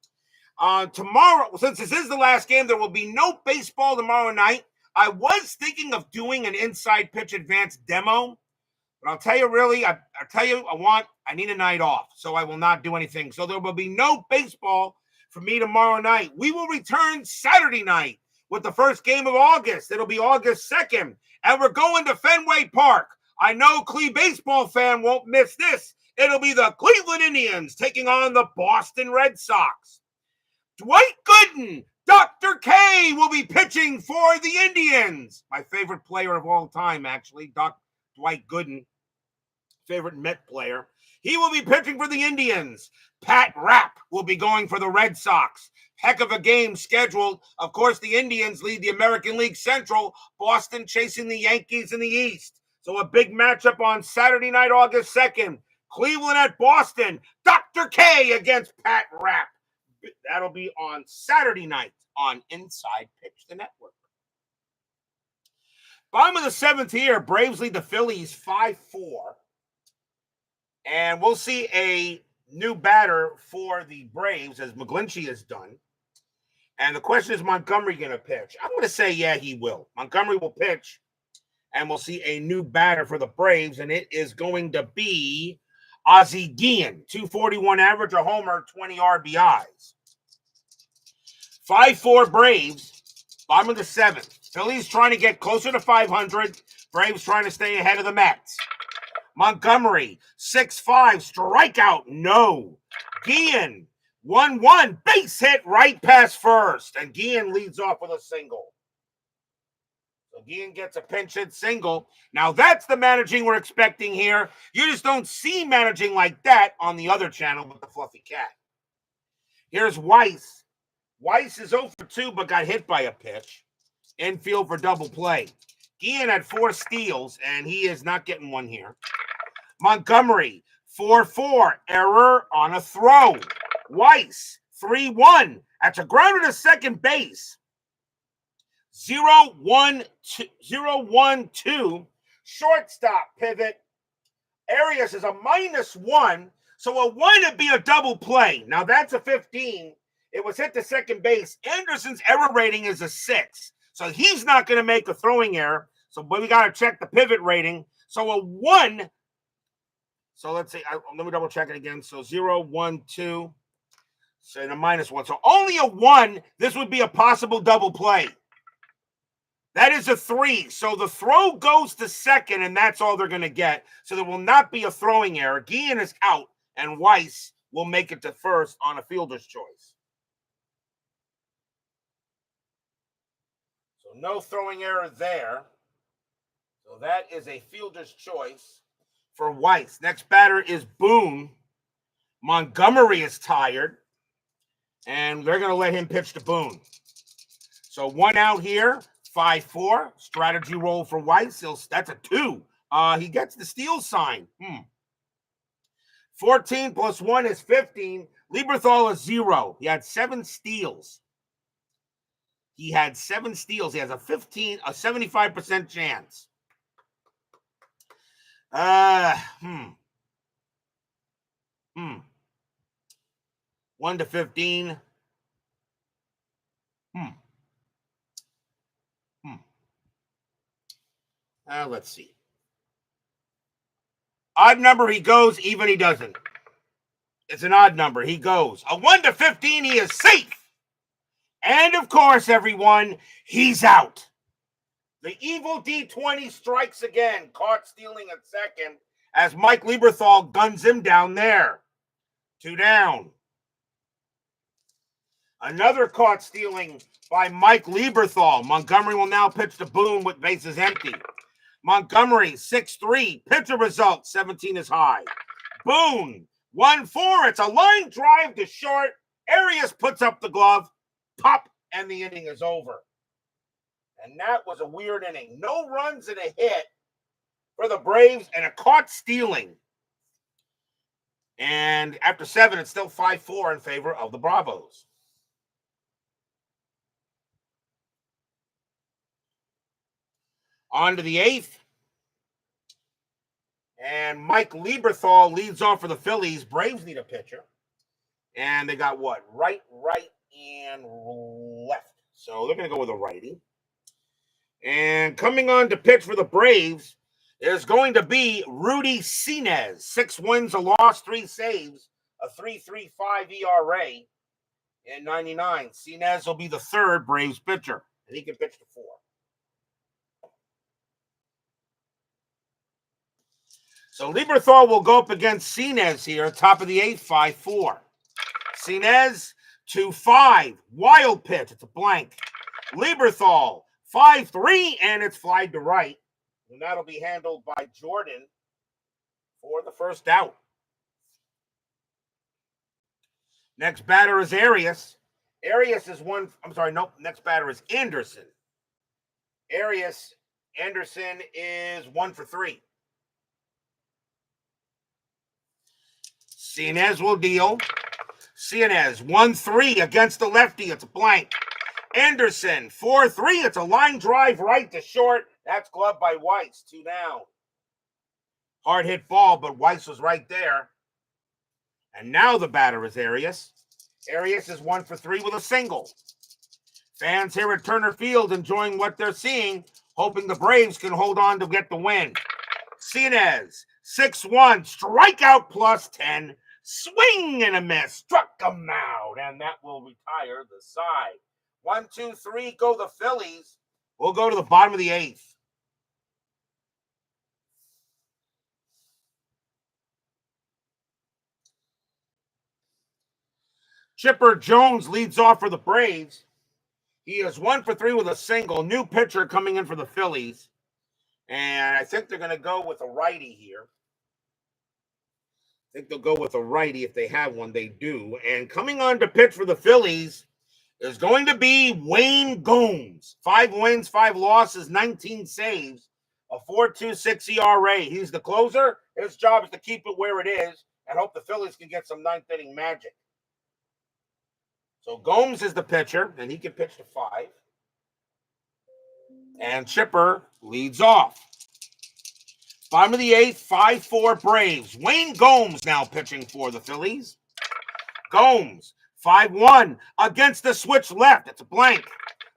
Tomorrow, since this is the last game, there will be no baseball tomorrow night. I was thinking of doing an inside pitch advanced demo, but I'll tell you really, I'll tell you, I need a night off, so I will not do anything. So there will be no baseball for me tomorrow night. We will return Saturday night with the first game of August. It'll be August 2nd, and we're going to Fenway Park. I know Clee baseball fan won't miss this. It'll be the Cleveland Indians taking on the Boston Red Sox. Dwight Gooden, Dr. K, will be pitching for the Indians. My favorite player of all time, actually, Dwight Gooden, favorite Met player. He will be pitching for the Indians. Pat Rapp will be going for the Red Sox. Heck of a game scheduled. Of course, the Indians lead the American League Central. Boston chasing the Yankees in the East. So a big matchup on Saturday night, August 2nd. Cleveland at Boston. Dr. K against Pat Rapp. That'll be on Saturday night on Inside Pitch, the network. Bottom of the seventh here, Braves lead the Phillies 5-4. And we'll see a new batter for the Braves as McGlinchey is done. And the question is, Montgomery going to pitch? I'm going to say, yeah, he will. Montgomery will pitch, and we'll see a new batter for the Braves, and it is going to be Ozzie Guillen, 241 average, a homer, 20 RBIs. 5-4 Braves, bottom of the seventh. Phillies trying to get closer to 500. Braves trying to stay ahead of the Mets. Montgomery, 6-5, strikeout, no. Guillen, 1-1, base hit right past first. And Guillen leads off with a single. So Guillen gets a pinch hit single. Now that's the managing we're expecting here. You just don't see managing like that on the other channel with the Fluffy Cat. Here's Weiss. Weiss is 0 for 2, but got hit by a pitch. Infield for double play. Guillen had 4 steals, and he is not getting one here. Montgomery, 4-4, error on a throw. Weiss, 3-1. That's a grounder to second base. 0-1-2, shortstop pivot. Arias is a -1, so a 1 would be a double play. Now that's a 15. It was hit to second base. Anderson's error rating is a 6, so he's not going to make a throwing error. But we got to check the pivot rating. So a 1. So let's see. Let me double check it again. So 0-1-2. So a -1. So only a 1. This would be a possible double play. That is a 3. So the throw goes to second, and that's all they're going to get. So there will not be a throwing error. Guillen is out, and Weiss will make it to first on a fielder's choice. So no throwing error there. So that is a fielder's choice for Weiss. Next batter is Boone. Montgomery is tired, and they're going to let him pitch to Boone. So 1 out here, 5-4. Strategy roll for Weiss. That's a 2. He gets the steal sign. 14 plus 1 is 15. Lieberthal is 0. He had 7 steals. He has a 75% chance. 1 to 15. Let's see. Odd number, he goes. Even, he doesn't. It's an odd number. He goes. A 1 to 15, he is safe. And, of course, everyone, he's out. The evil D20 strikes again. Caught stealing at second as Mike Lieberthal guns him down there. 2 down. Another caught stealing by Mike Lieberthal. Montgomery will now pitch to Boone with bases empty. Montgomery, 6-3. Pitcher result, 17 is high. Boone, 1-4. It's a line drive to short. Arias puts up the glove. Pop, and the inning is over. And that was a weird inning. No runs and a hit for the Braves and a caught stealing. And after 7, it's still 5-4 in favor of the Bravos. On to the 8th. And Mike Lieberthal leads off for the Phillies. Braves need a pitcher. And they got what? Right, and left. So they're going to go with a righty. And coming on to pitch for the Braves is going to be Rudy Sinez. 6 wins, a loss, 3 saves, a 3.35 ERA in 99. Sinez will be the third Braves pitcher, and he can pitch to 4. So Lieberthal will go up against Sinez here, top of the 8th, 5-4. Sinez, 2-5. Wild pitch. It's a blank. Lieberthal, 5-3, and it's flied to right. And that'll be handled by Jordan for the first out. Next batter is Arias. Arias is next batter is Anderson. Anderson is 1 for 3. Sinez will deal. Sinez, 1-3 against the lefty. It's a blank. Anderson, 4-3. It's a line drive right to short. That's gloved by Weiss. 2 down. Hard hit ball, but Weiss was right there. And now the batter is Arias. Arias is 1 for 3 with a single. Fans here at Turner Field enjoying what they're seeing, hoping the Braves can hold on to get the win. Sinez, 6-1, strikeout plus 10. Swing and a miss. Struck him out, and that will retire the side. 1, 2, 3, go the Phillies. We'll go to the bottom of the 8th. Chipper Jones leads off for the Braves. He is 1 for 3 with a single. New pitcher coming in for the Phillies. And I think they're going to go with a righty here. I think they'll go with a righty if they have one. They do. And coming on to pitch for the Phillies is going to be Wayne Gomes. 5 wins, 5 losses, 19 saves, a 4.26 ERA. He's the closer. His job is to keep it where it is and hope the Phillies can get some 9th inning magic. So Gomes is the pitcher, and he can pitch to 5. And Chipper leads off. Bottom of the 8th, 5-4 Braves. Wayne Gomes now pitching for the Phillies. Gomes, 5-1 against the switch left. It's a blank.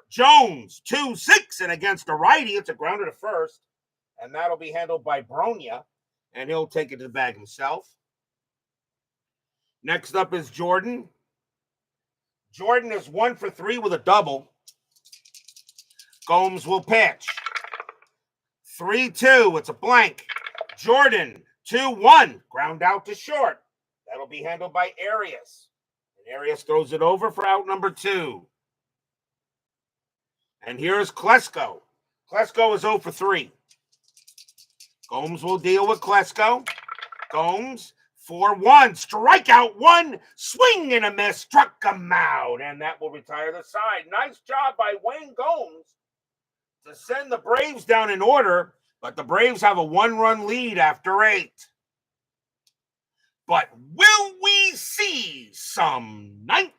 Jones, 2-6, and against a righty, it's a grounder to first. And that'll be handled by Bronya, and he'll take it to the bag himself. Next up is Jordan. Jordan is 1 for 3 with a double. Gomes will pitch. 3-2, it's a blank. Jordan, 2-1, ground out to short. That'll be handled by Arias. And Arias throws it over for out number 2. And here's Klesko. Klesko is 0 for 3. Gomes will deal with Klesko. Gomes, 4-1, strikeout 1, swing and a miss, struck him out, and that will retire the side. Nice job by Wayne Gomes to send the Braves down in order, but the Braves have a 1-run lead after 8. But will we see some 9th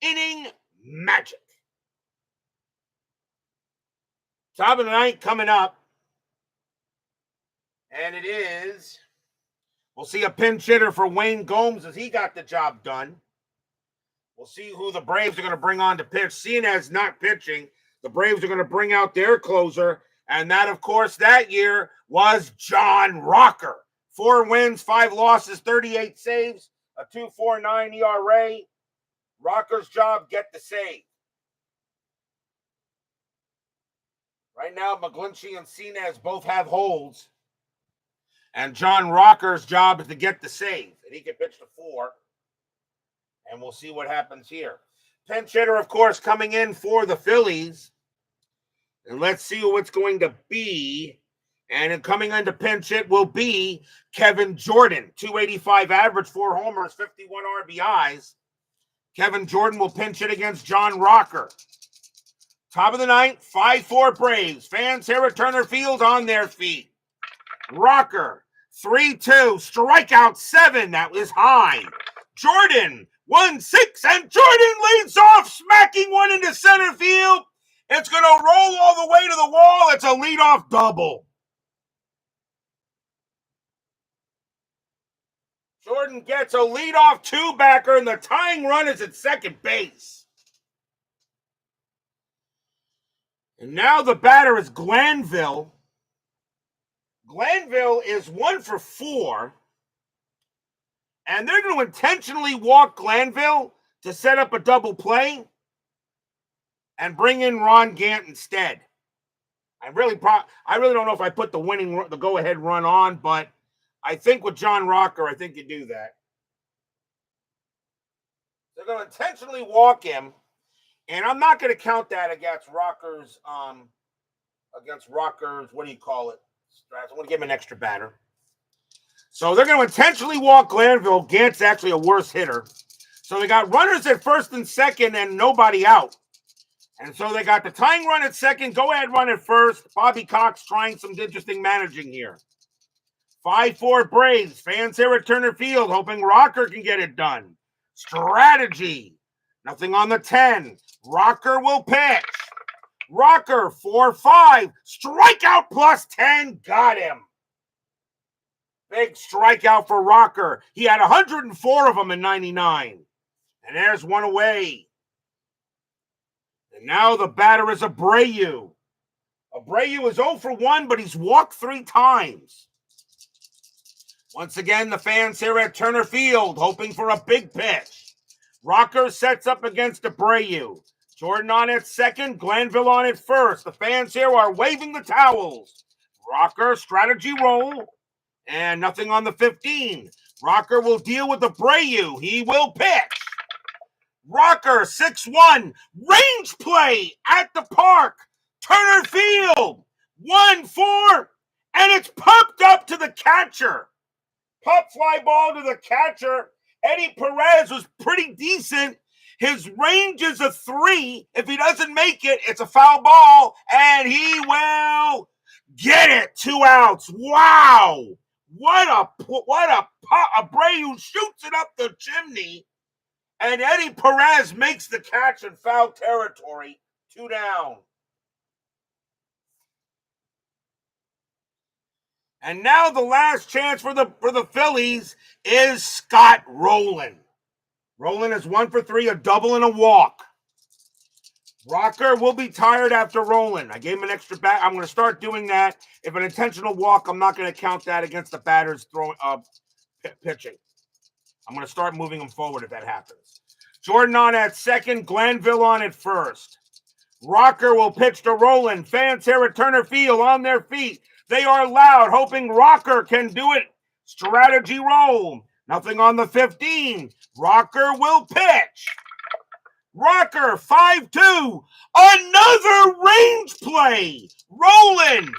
inning magic? Top of the 9th coming up, and it is, we'll see a pinch hitter for Wayne Gomes as he got the job done. We'll see who the Braves are going to bring on to pitch. Sinez not pitching. The Braves are going to bring out their closer, and that, of course, that year was John Rocker. 4 wins, 5 losses, 38 saves, a 2.49 ERA. Rocker's job, get the save. Right now, McGlinchey and Sinez both have holds, and John Rocker's job is to get the save, and he can pitch to 4, and we'll see what happens here. Pinch hitter, of course, coming in for the Phillies. And let's see who it's going to be. And coming into pinch hit will be Kevin Jordan. 285 average, 4 homers, 51 RBIs. Kevin Jordan will pinch hit against John Rocker. Top of the 9th, 5-4 Braves. Fans here at Turner Field on their feet. Rocker, 3-2, strikeout 7. That was high. Jordan, 1-6, and Jordan leads off, smacking one into center field. It's going to roll all the way to the wall. It's a leadoff double. Jordan gets a leadoff 2-backer, and the tying run is at second base. And now the batter is Glanville. Glanville is 1 for 4. And they're going to intentionally walk Glanville to set up a double play and bring in Ron Gant instead. I really don't know if I put the go-ahead run on, but I think with John Rocker, I think you do that. They're going to intentionally walk him, and I'm not going to count that against Rocker's, what do you call it? I'm going to give him an extra batter. So they're going to intentionally walk Glanville. Gant's actually a worse hitter. So they got runners at first and second and nobody out. And so they got the tying run at second, go-ahead run at first. Bobby Cox trying some interesting managing here. 5-4 Braves. Fans here at Turner Field hoping Rocker can get it done. Strategy. Nothing on the 10. Rocker will pitch. Rocker, 4-5. Strikeout plus 10. Got him. Big strikeout for Rocker. He had 104 of them in 99. And there's one away. And now the batter is Abreu. Abreu is 0 for 1, but he's walked 3 times. Once again, the fans here at Turner Field hoping for a big pitch. Rocker sets up against Abreu. Jordan on at second, Glanville on at first. The fans here are waving the towels. Rocker, strategy roll. And nothing on the 15. Rocker will deal with Abreu. He will pitch. Rocker, 6-1. Range play at the park. Turner Field. 1-4. And it's pumped up to the catcher. Pop fly ball to the catcher. Eddie Perez was pretty decent. His range is a 3. If he doesn't make it, it's a foul ball. And he will get it. 2 outs. Wow. What a pop. Abreu shoots it up the chimney, and Eddie Perez makes the catch in foul territory. 2 down. And now the last chance for the Phillies is Scott Rowland. Rowland is 1 for 3, a double and a walk. Rocker will be tired after Rowland. I gave him an extra bat. I'm going to start doing that. If an intentional walk, I'm not going to count that against the batter's pitching. I'm going to start moving him forward if that happens. Jordan on at second, Glanville on at first. Rocker will pitch to Rowland. Fans here at Turner Field on their feet. They are loud, hoping Rocker can do it. Strategy roll. Nothing on the 15. Rocker will pitch. Rocker, 5-2. Another range play. Rowland.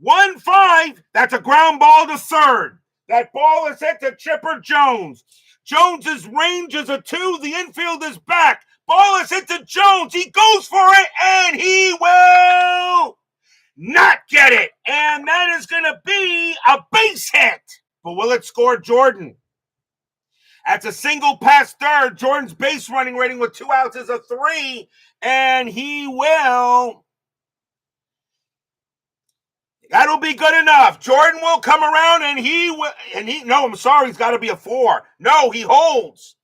1-5. That's a ground ball to third. That ball is hit to Chipper Jones. Jones's range is a 2. The infield is back. Ball is hit to Jones. He goes for it, and he will not get it. And that is going to be a base hit. But will it score Jordan? That's a single past third. Jordan's base running rating with 2 outs is a 3, and he will. That'll be good enough. Jordan will come around, and he's got to be a 4. No, he holds.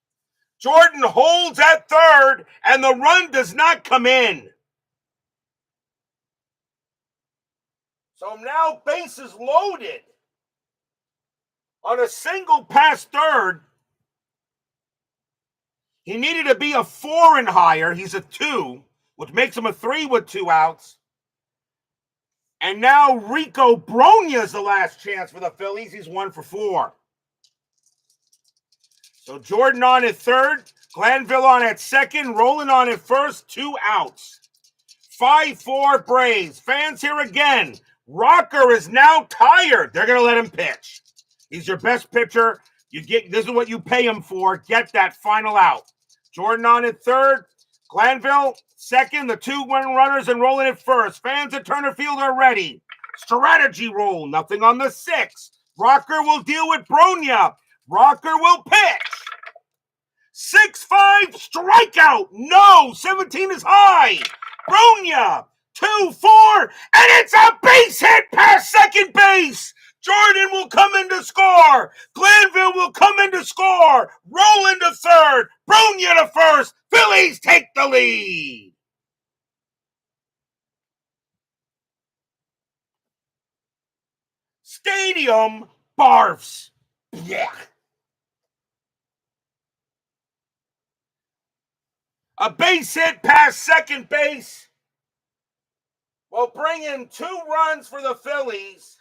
Jordan holds at third, and the run does not come in. So now bases loaded. On a single past third, he needed to be a 4 and higher. He's a 2, which makes him a 3 with 2 outs. And now Rico Bronya is the last chance for the Phillies. He's 1 for 4. So Jordan on at third, Glanville on at second, Rowland on at first, 2 outs. 5-4 Braves. Fans here again. Rocker is now tired. They're going to let him pitch. He's your best pitcher. This is what you pay him for. Get that final out. Jordan on at third. Glanville second. The 2 runners and Rowland at first. Fans at Turner Field are ready. Strategy roll. Nothing on the 6. Rocker will deal with Bronya. Rocker will pitch. 6-5 strikeout. No. 17 is high. Bronya. 2-4. And it's a base hit past second base. Jordan will come in to score. Glanville will come in to score. Rowland to third. Bronya to first. Phillies take the lead. Stadium barfs. Yeah. A base hit past second base will bring in 2 runs for the Phillies.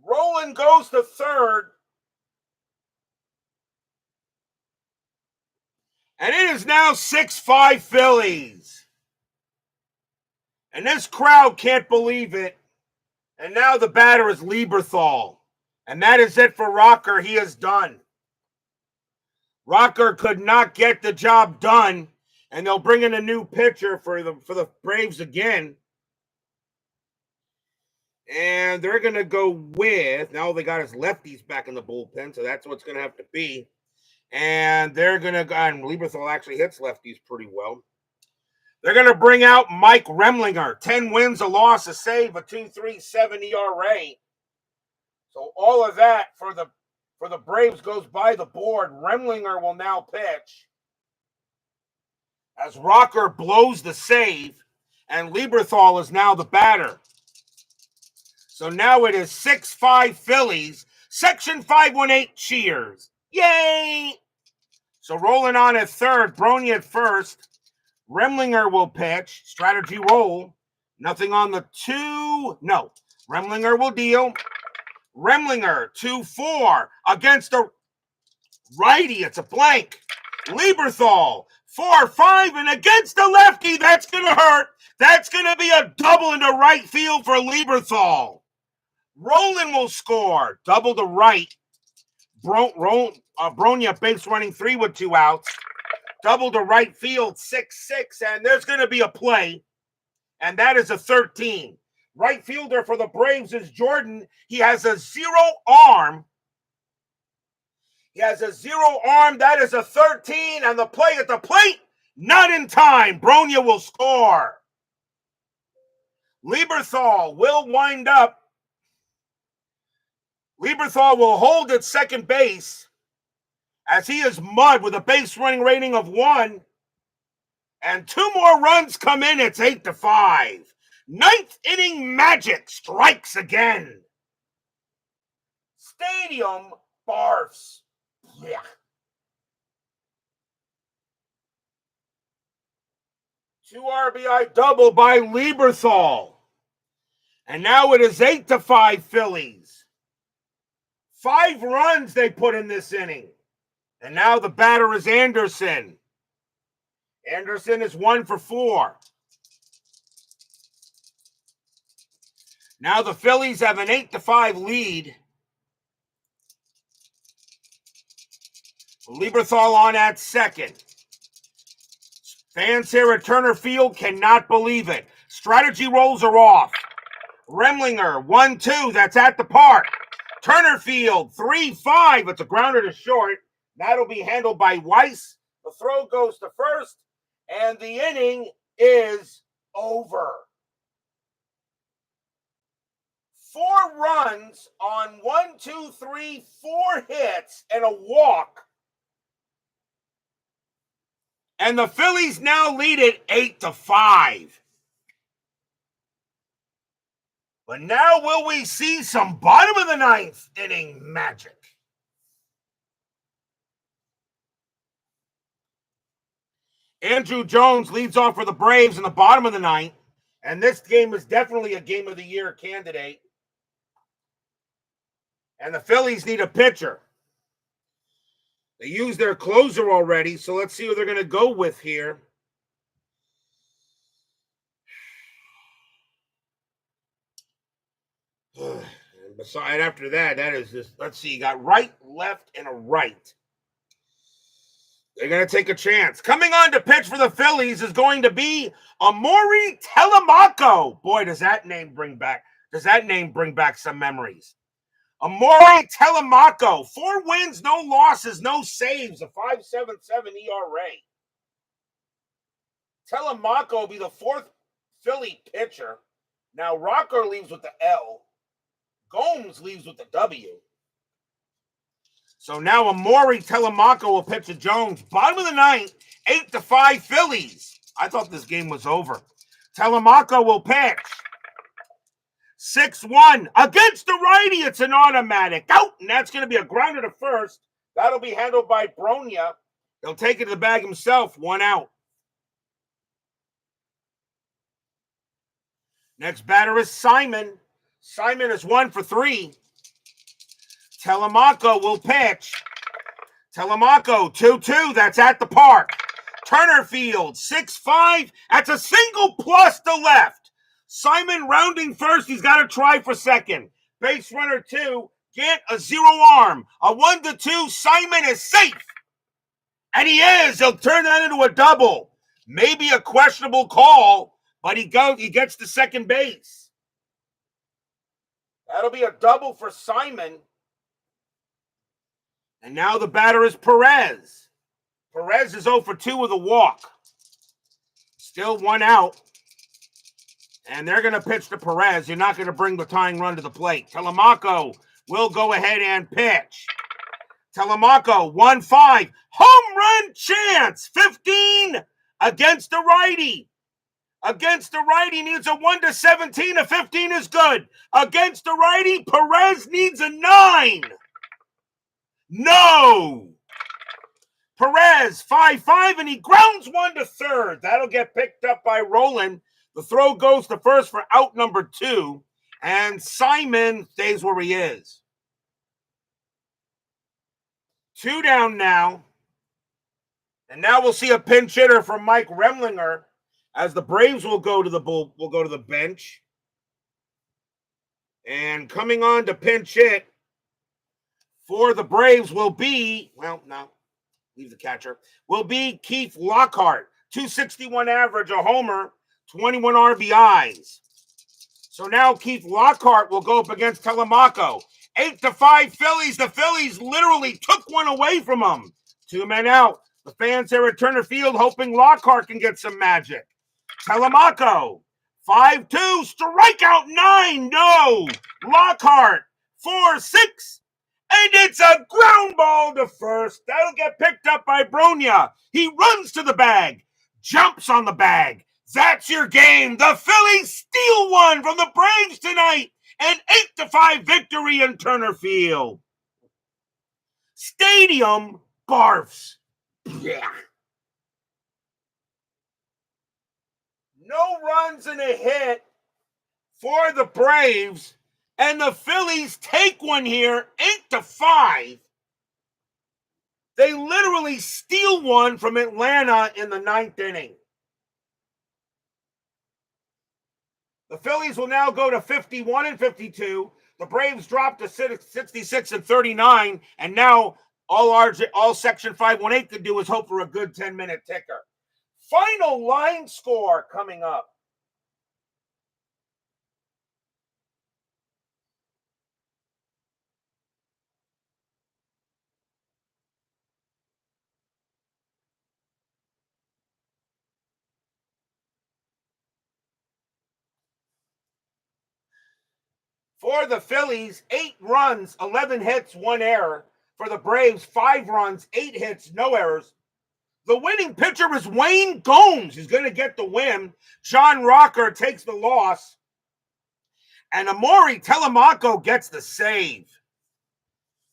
Roland goes to third. And it is now 6-5 Phillies. And this crowd can't believe it. And now the batter is Lieberthal. And that is it for Rocker. He is done. Rocker could not get the job done. And they'll bring in a new pitcher for the Braves again. And they're going to go with, now they got his lefties back in the bullpen, so that's what's going to have to be. And they're going to go, and Lieberthal actually hits lefties pretty well. They're going to bring out Mike Remlinger. 10 wins, a loss, a save, a 2.37 ERA. So all of that for the Braves goes by the board. Remlinger will now pitch as Rocker blows the save, and Lieberthal is now the batter. So now it is 6-5 Phillies. Section 518 cheers. Yay! So rolling on at third, Brony at first. Remlinger will pitch. Strategy roll. Nothing on the 2. No. Remlinger will deal. Remlinger 2-4 against the righty. It's a blank. Lieberthal 4-5 and against the lefty. That's going to hurt. That's going to be a double into right field for Lieberthal. Roland will score. Double to right. Bronya base running 3 with 2 outs. Double to right field 6-6. And there's going to be a play. And that is a 13. Right fielder for the Braves is Jordan. He has a 0 arm. That is a 13. And the play at the plate, not in time. Bronya will score. Lieberthal will wind up. Lieberthal will hold at second base as he is mud with a base running rating of 1. And 2 more runs come in. It's 8-5. 9th inning magic strikes again. Stadium barfs. Yeah. Two RBI double by Lieberthal. And now it is 8-5 Phillies. 5 runs they put in this inning. And now the batter is Anderson. Anderson is 1 for 4. Now the Phillies have an 8-5 lead. Lieberthal on at second. Fans here at Turner Field cannot believe it. Strategy rolls are off. Remlinger 1-2. That's at the park. Turner Field 3-5. It's a grounder to short. That'll be handled by Weiss. The throw goes to first, and the inning is over. 4 runs on 4 hits and a walk. And the Phillies now lead it 8-5. But now will we see some bottom of the 9th inning magic? Andrew Jones leads off for the Braves in the bottom of the 9th. And this game is definitely a game of the year candidate. And the Phillies need a pitcher. They used their closer already, so let's see who they're going to go with here. And beside after that is just, let's see, you got right, left, and a right. They're going to take a chance. Coming on to pitch for the Phillies is going to be Amori Telemaco. Boy, does that name bring back some memories. Amori Telemaco, 4 wins, no losses, no saves, a 5.77 ERA. Telemaco will be the 4th Philly pitcher. Now, Rocker leaves with the L. Gomes leaves with the W. So now Amori Telemaco will pitch to Jones. Bottom of the 9th, 8-5 Phillies. I thought this game was over. Telemaco will pitch. 6-1 against the righty. It's an automatic out, and that's going to be a grounder to first. That'll be handled by Bronya. He'll take it to the bag himself. 1 out. Next batter is Simon. Simon is 1 for 3. Telemaco will pitch. Telemaco 2-2. That's at the park. Turner Field 6-5. That's a single plus to left. Simon rounding first. He's got to try for second. Base runner 2. Get a 0 arm. A 1-2. Simon is safe. And he is. He'll turn that into a double. Maybe a questionable call, but he gets to second base. That'll be a double for Simon. And now the batter is Perez. Perez is 0 for 2 with a walk. Still 1 out. And they're going to pitch to Perez. You're not going to bring the tying run to the plate. Telemaco will go ahead and pitch. Telemaco 1-5. Home run chance. 15 against the righty. Against the righty needs a 1-17. A 15 is good. Against the righty, Perez needs a 9. No. Perez 5-5, and he grounds 1 to third. That'll get picked up by Roland. The throw goes to first for out number 2, and Simon stays where he is. 2 down now. And now we'll see a pinch hitter from Mike Remlinger as the Braves will go to the bench. And coming on to pinch hit for the Braves will be, leave the catcher, will be Keith Lockhart. 261 average, a homer, 21 RBIs. So now Keith Lockhart will go up against Telemaco. 8-5 Phillies. The Phillies literally took one away from them. 2 men out. The fans there at Turner Field hoping Lockhart can get some magic. Telemaco 5-2, strikeout 9. No. Lockhart 4-6. And it's a ground ball to first. That'll get picked up by Bronya. He runs to the bag, jumps on the bag. That's your game. The Phillies steal one from the Braves tonight. An 8-5 victory in Turner Field. Stadium barfs. Yeah. No runs and a hit for the Braves. And the Phillies take one here, 8-5. They literally steal one from Atlanta in the 9th inning. The Phillies will now go to 51-52. The Braves drop to 66-39. And now all Section 518 can do is hope for a good 10-minute ticker. Final line score coming up. For the Phillies, 8 runs, 11 hits, 1 error. For the Braves, 5 runs, 8 hits, no errors. The winning pitcher is Wayne Gomes. He's going to get the win. John Rocker takes the loss. And Amori Telemaco gets the save.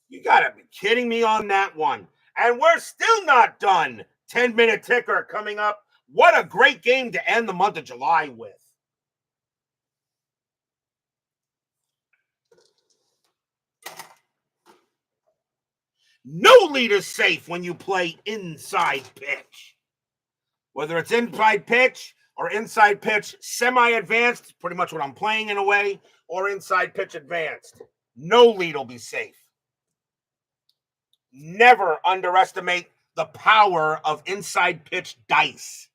You got to be kidding me on that one. And we're still not done. 10-minute ticker coming up. What a great game to end the month of July with. No lead is safe when you play inside pitch. Whether it's inside pitch or inside pitch semi-advanced, pretty much what I'm playing in a way, or inside pitch advanced, no lead will be safe. Never underestimate the power of inside pitch dice.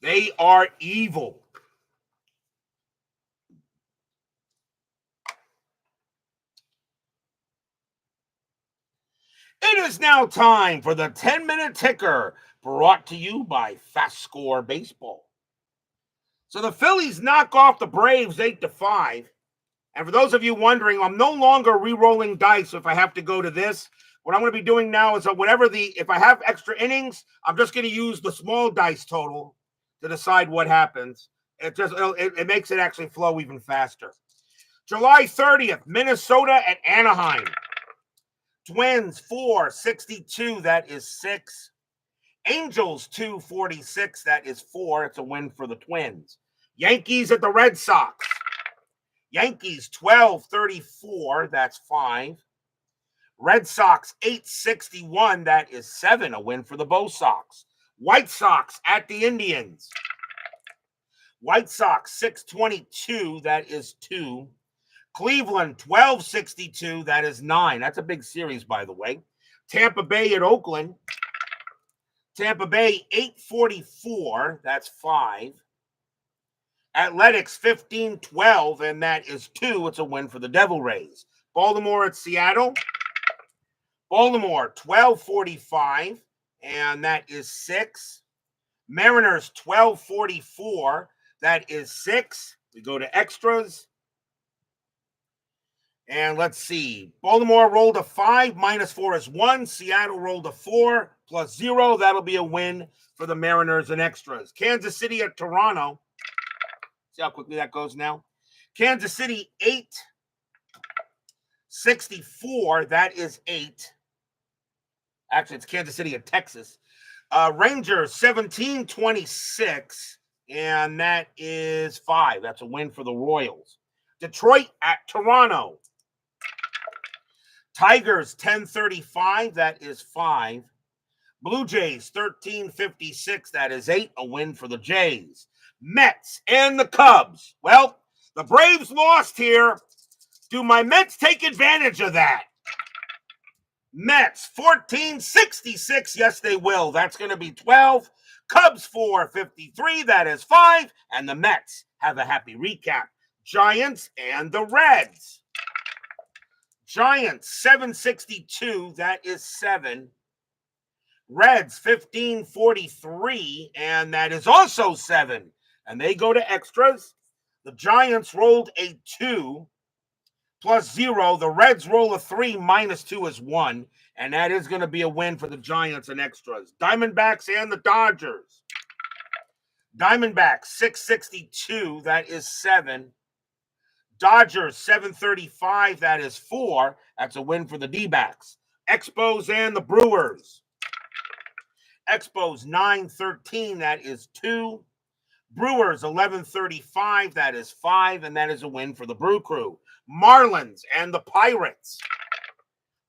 They are evil. It is now time for the 10-minute ticker brought to you by FastScore Baseball. So the Phillies knock off the Braves 8-5. And for those of you wondering, I'm no longer re-rolling dice if I have to go to this. What I'm going to be doing now is if I have extra innings, I'm just going to use the small dice total to decide what happens. It makes it actually flow even faster. July 30th, Minnesota at Anaheim. Twins 462, that is 6. Angels 246, that is 4. It's a win for the Twins. Yankees at the Red Sox. Yankees 1234, that's 5. Red Sox 861, that is 7. A win for the Bo Sox. White Sox at the Indians. White Sox 622, that is 2. Cleveland 1262, that is 9. That's a big series, by the way. Tampa Bay at Oakland. Tampa Bay 844, that's 5. Athletics 1512, and that is 2. It's a win for the Devil Rays. Baltimore at Seattle. Baltimore 1245, and that is 6. Mariners 1244, that is 6. We go to extras. And let's see. Baltimore rolled a 5, -4 is 1. Seattle rolled a 4, +0. That'll be a win for the Mariners and extras. Kansas City at Toronto. See how quickly that goes now? Kansas City 864. That is 8. Actually, it's Kansas City at Texas. Rangers 1726. And that is 5. That's a win for the Royals. Detroit at Toronto. Tigers 1035, that is 5. Blue Jays 1356, that is 8. A win for the Jays. Mets and the Cubs. Well, the Braves lost here. Do my Mets take advantage of that? Mets 1466, yes they will. That's going to be 12. Cubs 453, that is 5. And the Mets have a happy recap. Giants and the Reds. Giants 762, that is 7. Reds 1543, and that is also 7. And they go to extras. The Giants rolled a 2 +0. The Reds roll a 3 -2 is 1. And that is going to be a win for the Giants and extras. Diamondbacks and the Dodgers. Diamondbacks 662, that is 7. Dodgers 735, that is 4. That's a win for the D-backs. Expos and the Brewers. Expos 913, that is 2. Brewers 1135, that is 5, and that is a win for the Brew Crew. Marlins and the Pirates.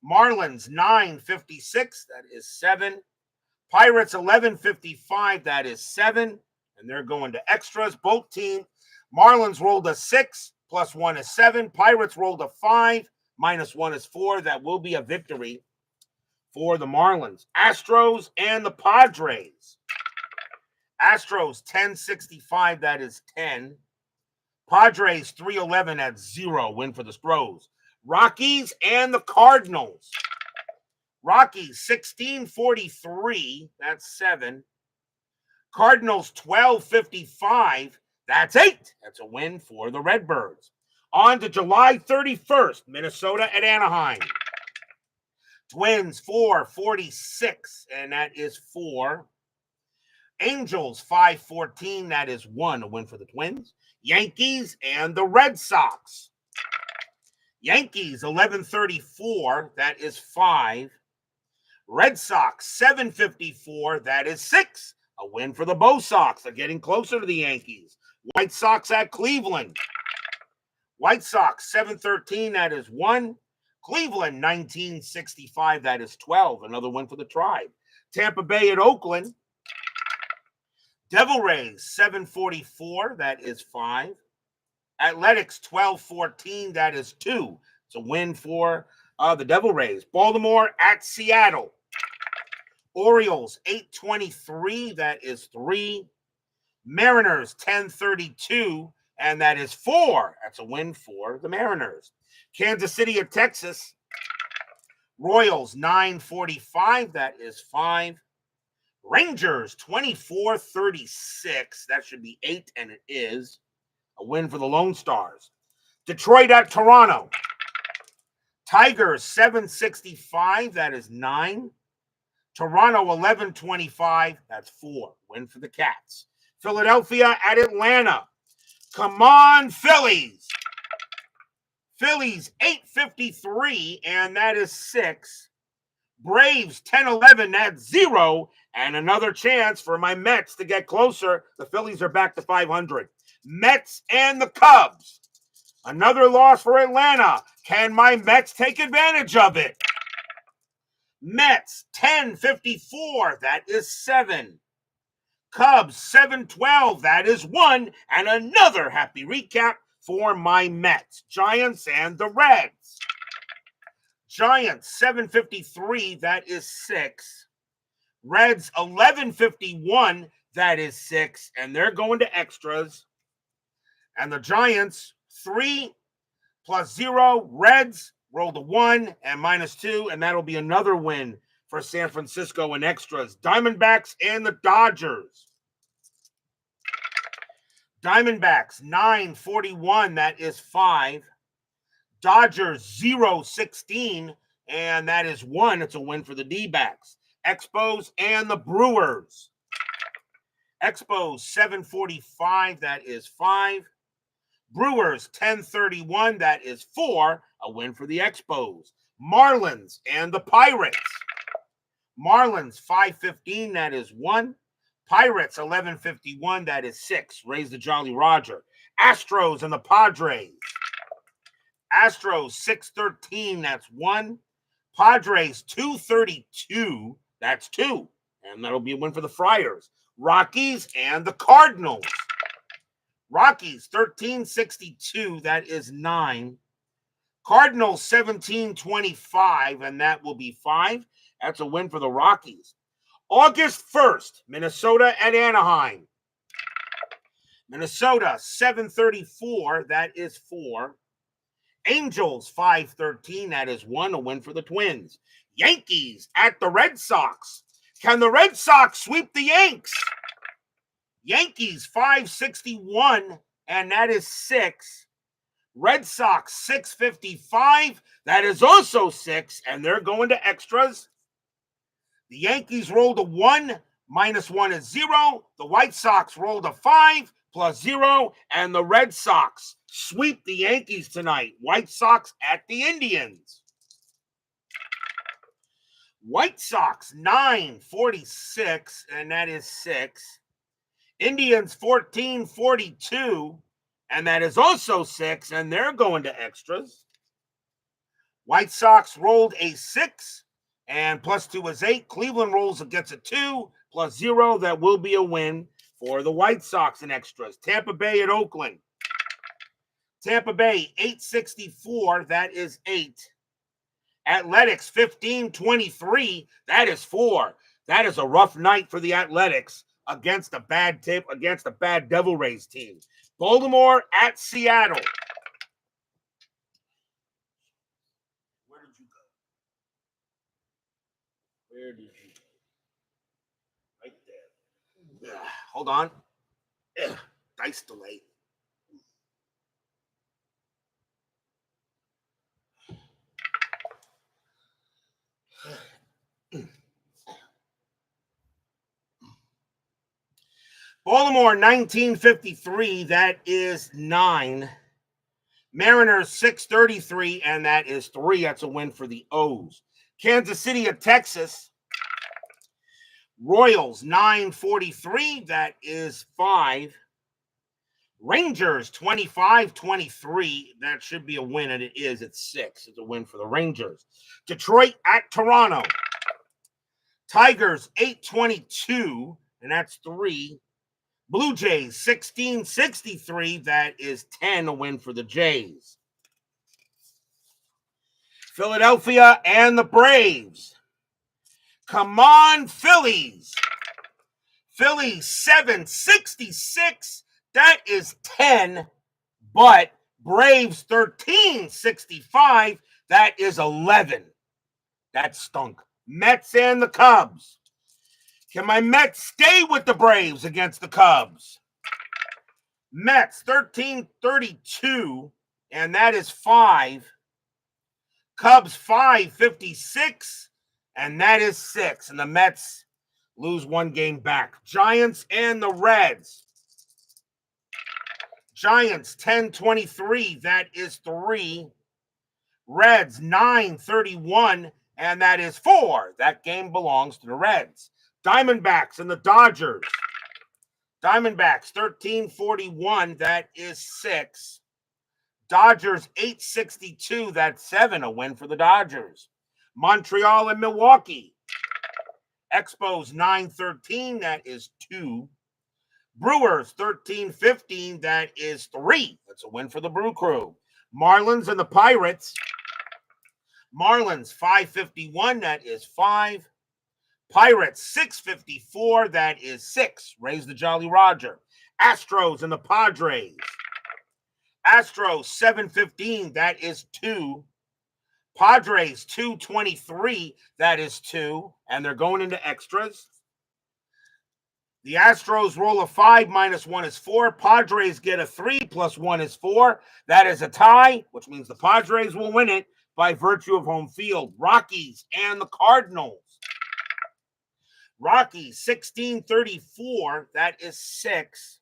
Marlins 956, that is 7. Pirates 1155, that is 7, and they're going to extras. Both teams. Marlins rolled a 6, +1 is 7. Pirates rolled a 5, -1 is 4. That will be a victory for the Marlins. Astros and the Padres. Astros 1065, that is 10. Padres 311 at 0. Win for the Stros. Rockies and the Cardinals. Rockies 1643, that's 7. Cardinals 1255, that's 8. That's a win for the Redbirds. On to July 31st, Minnesota at Anaheim. Twins 446, and that is 4. Angels 514, that is 1. A win for the Twins. Yankees and the Red Sox. Yankees 1134, that is 5. Red Sox 754, that is 6. A win for the Bo Sox. They're getting closer to the Yankees. White Sox at Cleveland. White Sox 713, that is 1. Cleveland 1965, that is 12. Another win for the Tribe. Tampa Bay at Oakland. Devil Rays 744, that is 5. Athletics 1214, that is 2. It's a win for the Devil Rays. Baltimore at Seattle. Orioles 823, that is 3. Mariners 1032, and that is 4. That's a win for the Mariners. Kansas City at Texas. Royals 945, that is 5. Rangers 2436, that should be 8, and it is. A win for the Lone Stars. Detroit at Toronto. Tigers 765, that is 9. Toronto 1125, that's 4. Win for the Cats. Philadelphia at Atlanta. Come on, Phillies. Phillies 853, and that is 6. Braves 10-11, that's 0. And another chance for my Mets to get closer. The Phillies are back to 500. Mets and the Cubs. Another loss for Atlanta. Can my Mets take advantage of it? Mets 10-54, that is 7. Cubs 7-12, that is 1. And another happy recap for my Mets. Giants and the Reds. Giants 7-53, that is 6. Reds 11-51, that is 6. And they're going to extras. And the Giants 3 + 0. Reds roll to 1 and -2, and that'll be another win for San Francisco in extras. Diamondbacks and the Dodgers. Diamondbacks 9-41, that is 5. Dodgers 0-16, and that is 1. It's a win for the D-backs. Expos and the Brewers. Expos 7-45, that is 5. Brewers 10-31, that is 4. A win for the Expos. Marlins and the Pirates. Marlins 5-15, that is 1. Pirates 11-51, that is 6. Raise the Jolly Roger. Astros and the Padres. Astros 6-13, that's 1. Padres 2-32, that's 2. And that'll be a win for the Friars. Rockies and the Cardinals. Rockies 13-62, that is 9. Cardinals 17-25, and that will be 5. That's a win for the Rockies. August 1st, Minnesota at Anaheim. Minnesota 7-34, that is 4. Angels 5-13, that is 1. A win for the Twins. Yankees at the Red Sox. Can the Red Sox sweep the Yanks? Yankees 5-61, and that is 6. Red Sox 6-55, that is also 6, and they're going to extras. The Yankees roll to 1, -1 is 0. The White Sox roll to 5 + 0, and the Red Sox sweep the Yankees tonight. White Sox at the Indians. White Sox 9-46, and that is 6. Indians 14-42, and that is also 6, and they're going to extras. White Sox rolled a 6, and +2 is 8. Cleveland rolls gets a 2 + 0. That will be a win for the White Sox in extras. Tampa Bay at Oakland. Tampa Bay 8-64, that is 8. Athletics 15-23, that is 4. That is a rough night for the Athletics against a bad Devil Rays team. Baltimore at Seattle. Where did you go? Right there. Hold on. Dice delay. Baltimore 1953, that is 9. Mariners 633, and that is 3. That's a win for the O's. Kansas City at Texas. Royals 943, that is 5. Rangers 25-23, that should be a win, and it is. It's 6. It's a win for the Rangers. Detroit at Toronto. Tigers 822, and that's 3. Blue Jays 16-63, that is 10. A win for the Jays. Philadelphia and the Braves. Come on, Phillies. Phillies 7-66, that is 10. But Braves 13-65, that is 11. That stunk. Mets and the Cubs. Can my Mets stay with the Braves against the Cubs? Mets 13-32, and that is 5. Cubs 5-56, and that is 6. And the Mets lose 1 game back. Giants and the Reds. Giants 10-23, that is 3. Reds 9-31, and that is 4. That game belongs to the Reds. Diamondbacks and the Dodgers. Diamondbacks 13-41, that is 6. Dodgers 8-62, that's 7. A win for the Dodgers. Montreal and Milwaukee. Expos 9-13, that is 2. Brewers 13-15, that is 3. That's a win for the Brew Crew. Marlins and the Pirates. Marlins 5-51, that is 5. Pirates 6-54, that is 6. Raise the Jolly Roger. Astros and the Padres. Astros 7-15, that is 2. Padres 2-23, that is 2. And they're going into extras. The Astros roll a 5 minus 1 is 4. Padres get a 3 plus 1 is 4. That is a tie, which means the Padres will win it by virtue of home field. Rockies and the Cardinals. Rockies 16-34, that is 6.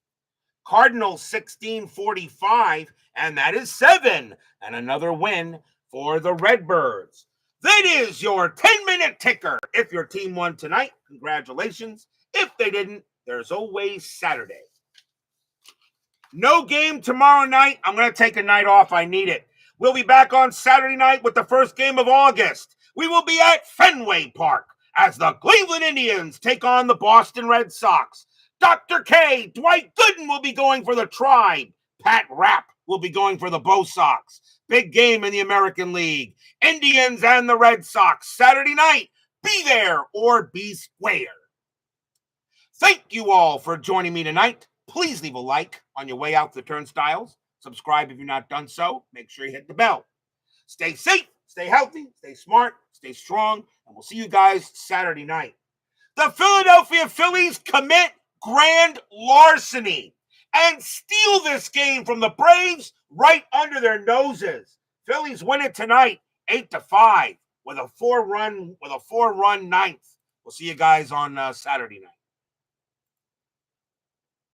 Cardinals 16-45, and that is 7. And another win for the Redbirds. That is your 10-minute ticker. If your team won tonight, congratulations. If they didn't, there's always Saturday. No game tomorrow night. I'm going to take a night off. I need it. We'll be back on Saturday night with the first game of August. We will be at Fenway Park as the Cleveland Indians take on the Boston Red Sox. Dr. K, Dwight Gooden will be going for the Tribe. Pat Rapp will be going for the Bo Sox. Big game in the American League. Indians and the Red Sox, Saturday night. Be there or be square. Thank you all for joining me tonight. Please leave a like on your way out the turnstiles. Subscribe if you're not done so. Make sure you hit the bell. Stay safe, stay healthy, stay smart, stay strong, and we'll see you guys Saturday night. The Philadelphia Phillies commit grand larceny and steal this game from the Braves right under their noses. Phillies win it tonight, 8-5, with a 4-run ninth. We'll see you guys on Saturday night.